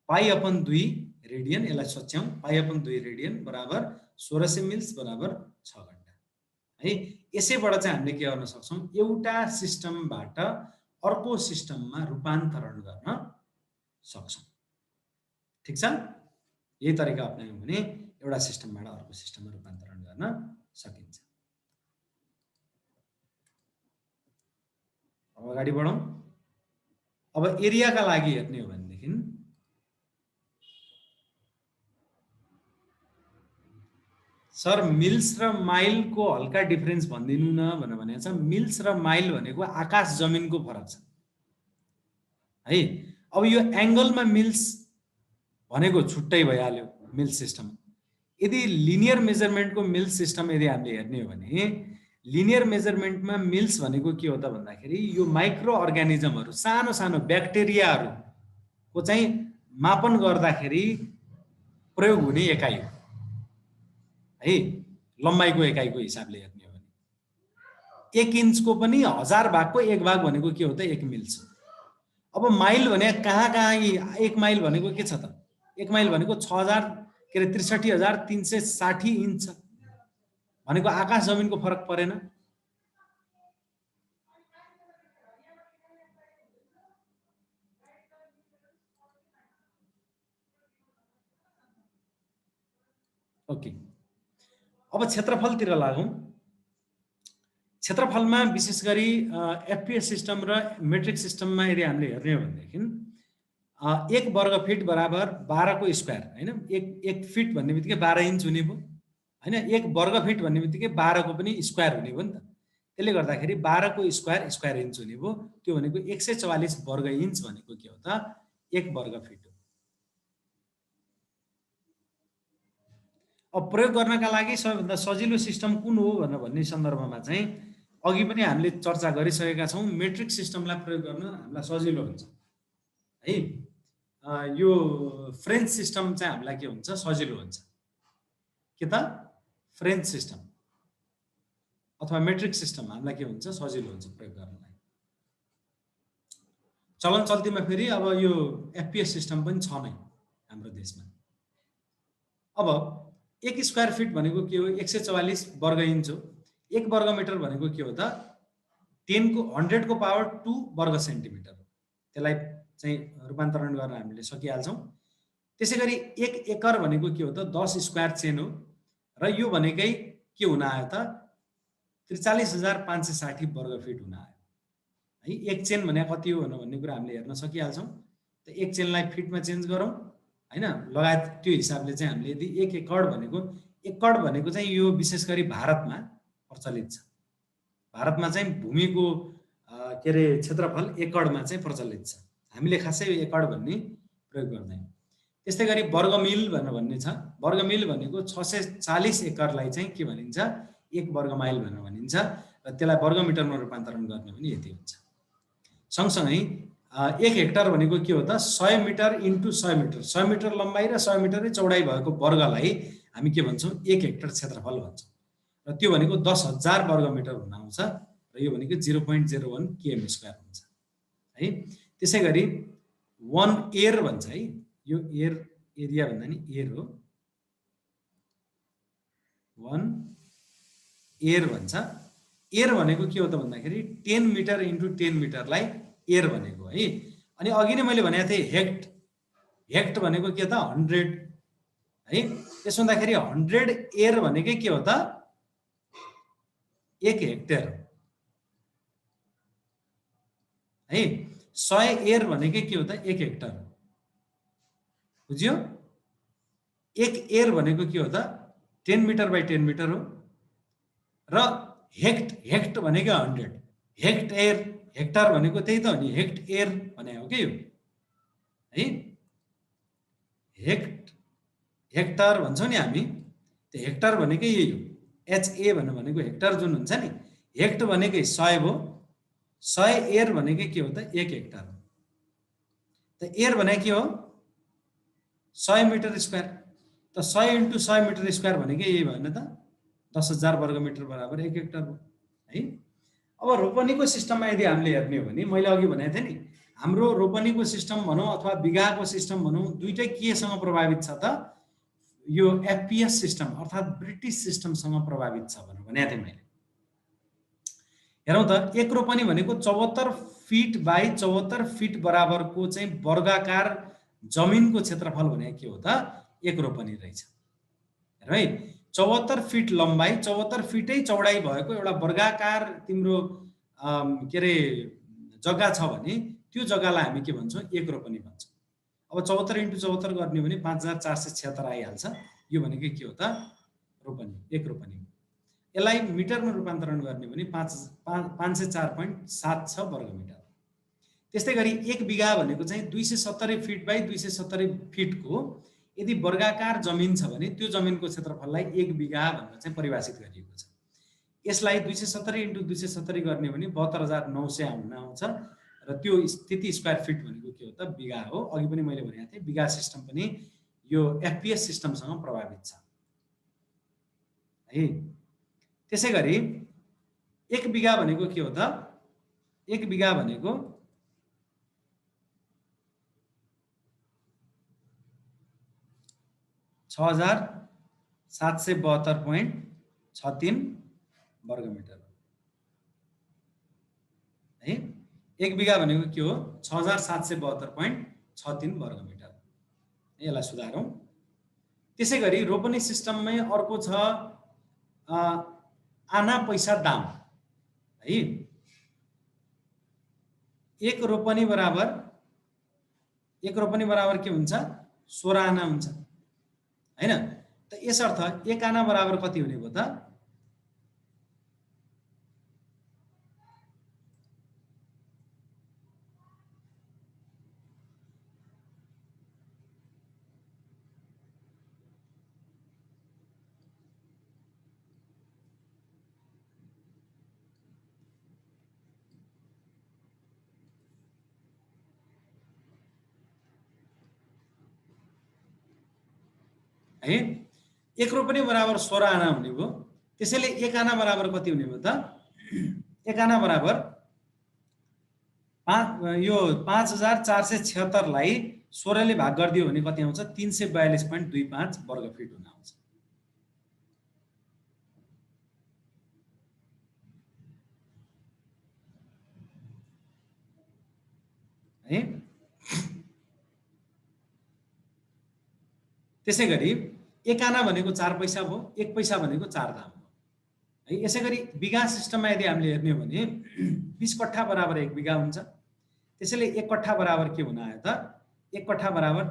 पाई अपन 2 रेडियन। यसलाई सोच्याउँ पाई अपन 2 रेडियन बराबर 1600 मिल्स बराबर 6 घण्टा है। यसैबाट चाहिँ हामीले के गर्न सक्छौं एउटा सिस्टमबाट अर्को सिस्टममा रूपान्तरण गर्न सक्छौं। ठीक छ। यही तरिका अपनायौं भने एउटा सिस्टमबाट अर्को सिस्टममा रूपान्तरण गर्न सकिन्छ। अब अगाडि बढौं। अब एरियाका लागि हेर्ने हो भनेदेखि सर मिल्स र माइलको हल्का डिफरेन्स भनिदिनु न भनेर भनेको छ। मिल्स र माइल भनेको आकाश जमिनको फरक छ है। अब यो एंगलमा मिल्स भनेको छुट्टै भइहाल्यो मिल्स सिस्टम। यदि लिनियर मेजरमेन्टको मिल्स सिस्टम यदि हामीले हेर्ने हो भने लिनियर मेजरमेन्टमा मिल्स भनेको के हो त भन्दाखेरि यो माइक्रो अर्गानिजमहरु सानो सानो ब्याक्टेरियाहरुको चाहिँ मापन गर्दाखेरि प्रयोग हुने एकाइ हो है। लम्बाइको एकाइको हिसाबले हेर्ने हो भने 1 इन्चको पनि 1000 भागको 1 भाग भनेको के हो त 1 मिल्स। अब माइल भने कहाँ 1 माइल भनेको के छ त 1 माइल भनेको 6306360 इन्च छ भनेको आकाश जमिनको फरक परेन। ओके। अब क्षेत्रफलतिर लागौं। क्षेत्रफलमा विशेष गरी एफपीएस सिस्टम र मेट्रिक सिस्टममा यदि हामीले हेर्ने हो भनेदेखि 1 वर्ग फिट बराबर 12 को स्क्वायर हैन। 1 फिट भन्ने बित्तिकै 12 इन्च हुने भयो हैन। 1 वर्ग फिट भन्ने बित्तिकै 12 को पनि स्क्वायर हुने भयो नि त। त्यसले गर्दाखेरि 12 को स्क्वायर इन्च हुने भयो। त्यो भनेको 144 वर्ग इन्च भनेको के हो त 1 वर्ग फिट हो। अब प्रयोग गर्नका लागि सबैभन्दा सजिलो सिस्टम कुन हो भनेर भन्ने सन्दर्भमा चाहिँ अघि पनि हामीले चर्चा गरिसकेका छौं। मेट्रिक सिस्टमलाई प्रयोग गर्न हामीलाई सजिलो हुन्छ है। यो फ्रेन्च सिस्टम चाहिँ हामीलाई के हुन्छ सजिलो हुन्छ के त फ्रेन्च सिस्टम अथवा मेट्रिक सिस्टम हामीलाई के हुन्छ सजिलो हुन्छ प्रयोग गर्नलाई। चलन चल्तीमा फेरि अब यो एफपीएस सिस्टम पनि छ नै हाम्रो देशमा। अब 1 स्क्वायर फिट भनेको के हो 144 वर्ग इन्च हो। 1 वर्ग मिटर भनेको के हो त 100 को पावर 2 वर्ग सेन्टिमिटर हो। त्यसलाई चाहिँ रूपान्तरण गर्न हामीले सकिहाल्छौं। त्यसैगरी 1 एकर भनेको के हो त 10 स्क्वायर चेन हो र यो भनेकै के हुन आयो त 43560 वर्ग फिट हुन आयो है। 1 चेन भने कति हो भन्ने कुरा हामीले हेर्न सकिहाल्छौं। त 1 चेनलाई फिटमा चेन्ज गरौं हैन। लगायत त्यो हिसाबले चाहिँ हामीले यदि 1 एकड भनेको चाहिँ यो विशेष गरी भारतमा प्रचलित छ। भारतमा चाहिँ भूमिको के रे क्षेत्रफल एकडमा चाहिँ प्रचलित छ। हामीले खासै एकड भन्ने प्रयोग गर्दैनौं। त्यस्तै गरी वर्ग मिल भनेर भन्ने छ। वर्ग मिल भनेको 640 एकरलाई चाहिँ के भनिन्छ 1 वर्ग माइल भनेर भनिन्छ र त्यसलाई वर्ग मिटरमा रूपान्तरण गर्ने भने यति हुन्छ। सँगसँगै 1 हेक्टर भनेको के हो त 100 मिटर इन्टु 100 मिटर, 100 मिटर लम्बाइ र 100 मिटरै चौडाइ भएको वर्गलाई हामी के भन्छौँ 1 हेक्टर क्षेत्रफल भन्छौँ र त्यो भनेको 10,000 वर्ग मिटर हुन आउँछ र यो भनेको 0.01 km स्क्वायर हुन्छ है। त्यसै गरी 1 एयर भन्छ है, यो एयर एरिया भन्दा नि एयर हो, 1 एयर भन्छ। एयर भनेको के हो त भन्दाखेरि 10 मिटर इन्टु 10 मिटरलाई एयर भनेको है। अनि अघि नै मैले भनेको थिएँ हेक्ट भनेको के त 100 है। त्यसो हुँदाखेरि 100 एयर भनेकै के हो त 1 हेक्टर है। 100 एयर भनेकै के हो त 1 हेक्टर, बुझ्यो। 1 एयर भनेको के हो त 10 मिटर बाई 10 मिटर हो र हेक्ट भनेको 100, हेक्ट एयर हेक्टर भनेको त्यही त हो नि, हेक्ट एयर भने हो कि यो है। हेक्टर भन्छौँ नि हामी, त्यो हेक्टर भनेकै यही हो, HA भनेको हेक्टर जुन हुन्छ नि, हेक्ट भनेकै 100 हो, 100 एयर भनेकै के हो त 1 हेक्टर हो। त एयर भने के हो 100 मिटर स्क्वायर, त 100 इन्टु 100 मिटर स्क्वायर भनेकै यही भएन त 10,000 वर्ग मिटर बराबर 1 हेक्टर हो है। अब रोपनीको सिस्टममा यदि हामीले हेर्ने हो भने मैले अघि भनेको थिएँ नि, हाम्रो रोपनीको सिस्टम भनौँ अथवा बिगाको सिस्टम भनौँ, दुईटै केसँग प्रभावित छ त यो FPS सिस्टम अर्थात् ब्रिटिस सिस्टमसँग प्रभावित छ भनेको थिएँ मैले। हेरौँ त, एक रोपनी भनेको 74 फिट बाई 74 फिट बराबरको चाहिँ वर्गाकार जमिनको क्षेत्रफल भनेको के हो त एक रोपनी रहेछ। हेर है, 74 फिट लम्बाइ 74 फिटै चौडाइ भएको एउटा वर्गाकार तिम्रो के अरे जग्गा छ भने त्यो जग्गालाई हामी के भन्छौँ एक रोपनी भन्छौँ। अब 74 इन्टु 74 गर्ने भने 5476 आइहाल्छ। यो भनेको के हो त रोपनी, एक रोपनी। यसलाई मिटरमा रूपान्तरण गर्ने भने 504.76 वर्ग मिटर। त्यस्तै गरी एक बिघा भनेको चाहिँ 270 फिट बाई 270 फिटको यदि वर्गाकार जमिन छ भने त्यो जमिनको क्षेत्रफललाई एक बिघा भनेर चाहिँ परिभाषित गरिएको छ। यसलाई 270 इन्टु 270 गर्ने भने 72,900 हुन आउँछ र त्यो त्यति स्क्वायर फिट भनेको के हो त बिघा हो। अघि पनि मैले भनेको थिएँ बिघा सिस्टम पनि यो FPS सिस्टमसँग प्रभावित छ है। त्यसै गरी एक बिघा भनेको के हो त, एक बिघा भनेको 6,772.63 वर्ग मिटर है। एक बिघा भनेको के हो 6,772.63 वर्ग मिटर। यसलाई सुधारौँ। त्यसै गरी रोपनी सिस्टममै अर्को छ आना पैसा दाम है। एक रोपनी बराबर के हुन्छ 16 आना हुन्छ हैन। त यसर्थ एक आना बराबर कति हुने भयो त है। एक रोपनी बराबर 16 आना हुने भयो। त्यसैले एक आना बराबर कति हुने भयो त एक आना बराबर यो 5,476 लाई 16 ले भाग गरिदियो भने कति आउँछ 342.25 वर्ग फिट हुन आउँछ है। त्यसै गरी एक आना भनेको 4 पैसा भयो, एक पैसा भनेको 4 दाम हो है। यसै गरी बिघा सिस्टममा यदि हामीले हेर्ने हो भने 20 कट्ठा बराबर एक बिघा हुन्छ। त्यसैले एक कट्ठा बराबर के हुन आयो त एक कट्ठा बराबर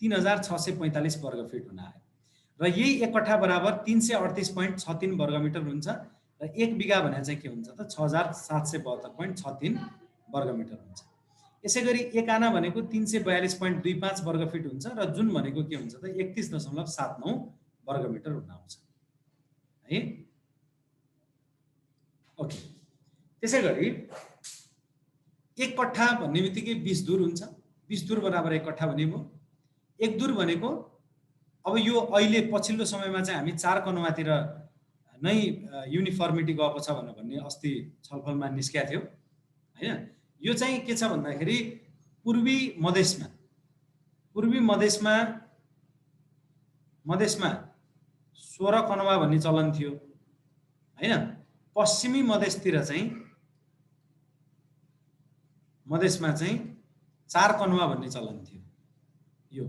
3,645 वर्ग फिट हुन आयो र यही एक कट्ठा बराबर 338.63 वर्ग मिटर हुन्छ र एक बिघा भने चाहिँ के हुन्छ त 6,772.63 वर्ग मिटर हुन्छ। यसै गरी एक आना भनेको 342.25 वर्ग फिट हुन्छ र जुन भनेको के हुन्छ त 31.79 वर्ग मिटर हुन आउँछ है। ओके। त्यसै गरी 1 कट्ठा भन्ने बित्तिकै 20 धुर हुन्छ। 20 धुर बराबर 1 कट्ठा भने भयो। 1 धुर भनेको अब यो अहिले पछिल्लो समयमा चाहिँ हामी 4 कनुवातिर नै युनिफर्मिटी गएको छ भन्ने अस्ति छलफलमा निस्केको थियो हैन। यो चाहिँ के छ भन्दाखेरि पूर्वी मधेसमा 16 कनुवा भन्ने चलन थियो हैन। पश्चिमी मधेसतिर चाहिँ मधेसमा चाहिँ 4 कनुवा भन्ने चलन थियो। यो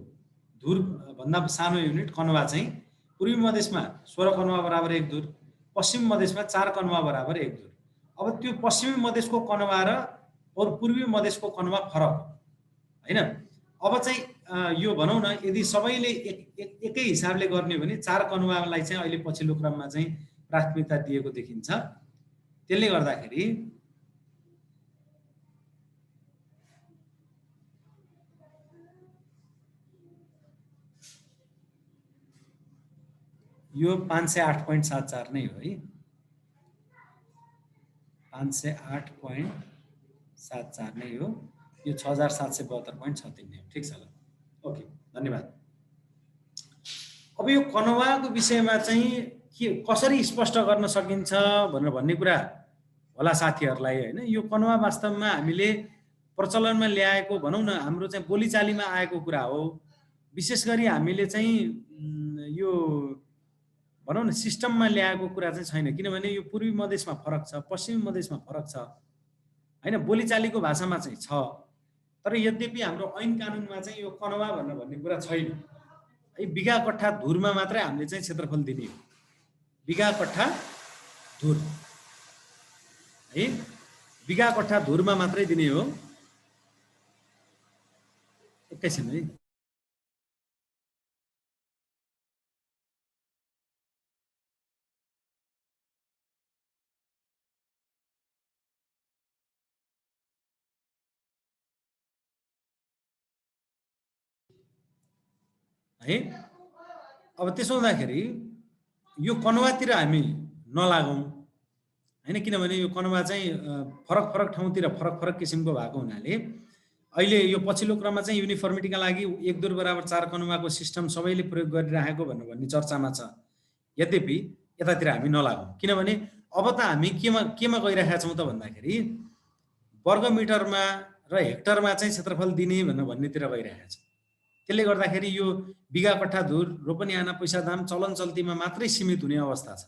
धुर भन्दा सानो युनिट कनुवा चाहिँ पूर्वी मधेसमा 16 कनुवा बराबर 1 धुर, पश्चिमी मधेसमा 4 कनुवा बराबर 1 धुर। अब त्यो पश्चिमी मधेसको कनुवा र पूर्वी मधेसको कनुवा फरक हैन। अब चाहिँ यो भनौं न यदि सबैले एकै हिसाबले गर्ने हो भने 4 कनुवालाई चाहिँ अहिले पछिल्लो क्रममा चाहिँ प्राथमिकता दिएको देखिन्छ। त्यसले गर्दाखेरि यो 508.74 नै हो है। 508.74 नै हो। यो 6772.63 नै हो। ठिक छ ल। ओके, धन्यवाद। अब यो कनुवाको विषयमा चाहिँ के कसरी स्पष्ट गर्न सकिन्छ भनेर भन्ने कुरा होला साथीहरूलाई हैन। यो कनुवा वास्तवमा हामीले प्रचलनमा ल्याएको भनौं न हाम्रो चाहिँ बोलीचालीमा आएको कुरा हो। विशेष गरी हामीले चाहिँ यो भनौं न सिस्टममा ल्याएको कुरा चाहिँ छैन, किनभने यो पूर्वी मधेसमा फरक छ, पश्चिमी मधेसमा फरक छ हैन। बोलीचालीको भाषामा चाहिँ छ, तर यद्यपि हाम्रो ऐन कानुनमा चाहिँ यो कनुवा भनेर भन्ने कुरा छैन है। बिघा कट्ठा धुरमा मात्रै हामीले चाहिँ क्षेत्रफल दिने हो। बिघा कट्ठा धुर है, बिघा कट्ठा धुरमा मात्रै दिने हो। एकैछिन है। है अब त्यसो हुँदाखेरि यो कनुवातिर हामी नलागौं हैन, किनभने यो कनुवा चाहिँ फरक फरक ठाउँतिर फरक फरक किसिमको भएको हुनाले अहिले यो पछिल्लो क्रममा चाहिँ युनिफर्मिटीका लागि 1 धुर बराबर 4 कनुवाको सिस्टम सबैले प्रयोग गरिरहेको भन्ने चर्चामा छ। यद्यपि यतातिर हामी नलागौं, किनभने अब त हामी केमा गइरहेका छौं त भन्दाखेरि वर्ग मिटरमा र हेक्टरमा चाहिँ क्षेत्रफल दिने भन्नेतिर गइरहेका छौं। त्यसले गर्दाखेरि यो बिघा कट्ठा धुर रोपनी आना पैसा दाम चलन चल्तीमा मात्रै सीमित हुने अवस्था छ।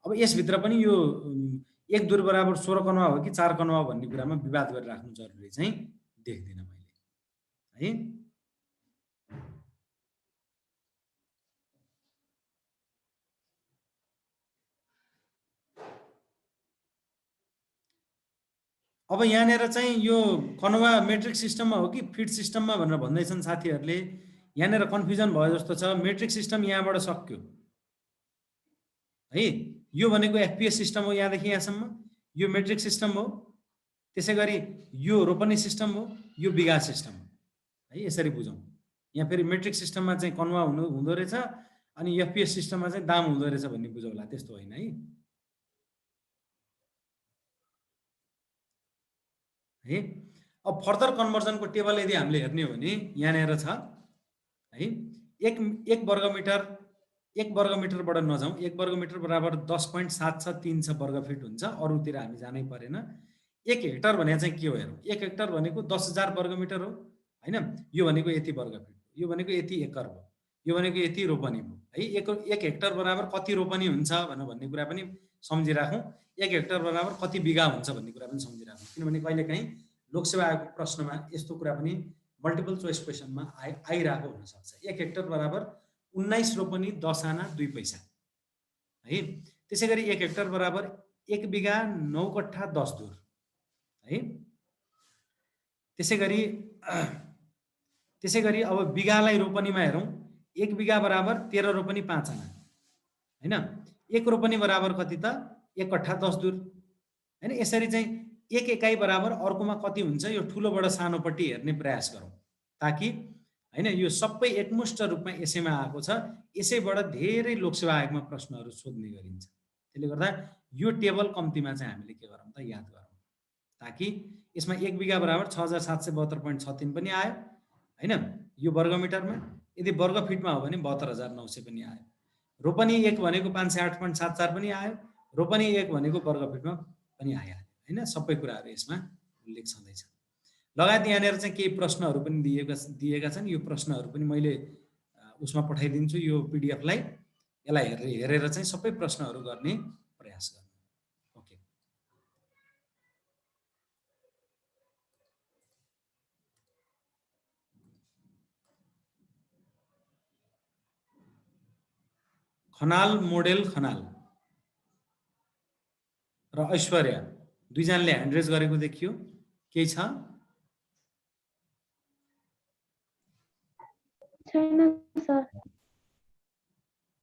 अब यसभित्र पनि यो 1 धुर बराबर 16 कनुवा हो कि 4 कनुवा भन्ने कुरामा विवाद गरिराख्नु जरुरी चाहिँ देख्दिन मैले है। अब यहाँनिर चाहिँ यो कनुवा मेट्रिक सिस्टममा हो कि फिट सिस्टममा भनेर भन्दैछन् साथीहरूले। यहाँनिर कन्फ्युजन भयो जस्तो छ। मेट्रिक सिस्टम यहाँबाट सक्यो है। यो भनेको एफपीएस सिस्टम हो, यहाँदेखि यहाँसम्म यो मेट्रिक सिस्टम हो। त्यसैगरी यो रोपनी सिस्टम हो, यो बिघा सिस्टम हो है। यसरी बुझौं। यहाँ फेरि मेट्रिक सिस्टममा चाहिँ कनुवा हुँदो रहेछ अनि एफपीएस सिस्टममा चाहिँ दाम हुँदो रहेछ भन्ने बुझौला, त्यस्तो होइन है। है अब फर्दर कन्भर्जनको टेबल यदि हामीले हेर्ने हो भने यहाँनिर छ है। 1 वर्ग मिटरबाट नजाउँ। 1 वर्ग मिटर बराबर 10.763 वर्ग फिट हुन्छ। अरूतिर हामी जानै परेन। 1 हेक्टर भने चाहिँ के हो हेरौँ। 1 हेक्टर भनेको 10,000 वर्ग मिटर हो हैन। यो भनेको यति वर्ग फिट, यो भनेको यति एकर हो, यो भनेको यति रोपनी हो है। 1 हेक्टर बराबर कति रोपनी हुन्छ भन्ने कुरा पनि सम्झिराखौँ। 1 हेक्टर बराबर कति बिघा हुन्छ भन्ने कुरा पनि सम्झिराखौँ, किनभने कहिलेकाहीँ लोकसेवा आयोगको प्रश्नमा यस्तो कुरा पनि मल्टिपल चोइस क्वेसनमा आइरहेको हुन सक्छ। 1 हेक्टर बराबर 19 रोपनी 10 आना 2 पैसा है। त्यसैगरी 1 हेक्टर बराबर 1 बिघा 9 कट्ठा 10 धुर है। त्यसैगरी अब बिघालाई रोपनीमा हेरौँ। 1 बिघा बराबर 13 रोपनी 5 आना हैन। 1 रोपनी बराबर कति त 1 कट्ठा 10 धुर हैन। यसरी चाहिँ 1 एकाइ बराबर अर्कोमा कति हुन्छ यो ठुलोबाट सानोपट्टि हेर्ने प्रयास गरौँ, ताकि हैन यो सबै एकमुष्ट रूपमा यसैमा आएको छ। यसैबाट धेरै लोकसेवा आयोगमा प्रश्नहरू सोध्ने गरिन्छ। त्यसले गर्दा यो टेबल कम्तीमा चाहिँ हामीले के गरौँ त याद गरौँ ताकि यसमा 1 बिघा बराबर 6772.63 पनि आयो हैन यो वर्ग मिटरमा। यदि वर्ग फिटमा हो भने 72900 पनि आयो। रोपनी 1 भनेको 508.74 पनि आयो। रोपनी 1 भनेको वर्ग फिटमा पनि आइहाल्यो हैन। सबै कुराहरू यसमा उल्लेख छँदैछ। लगायत यहाँनिर चाहिँ केही प्रश्नहरू पनि दिएका छन्। यो प्रश्नहरू पनि मैले उसमा पठाइदिन्छु यो पीडीएफलाई। यसलाई हेरेर चाहिँ सबै प्रश्नहरू गर्ने प्रयास गर्नु। ओके, खनाल मोडेल खनाल र ऐश्वर्या दुईजनाले ह्यान्ड रेज गरेको देखियो। केही छ? छैन सर।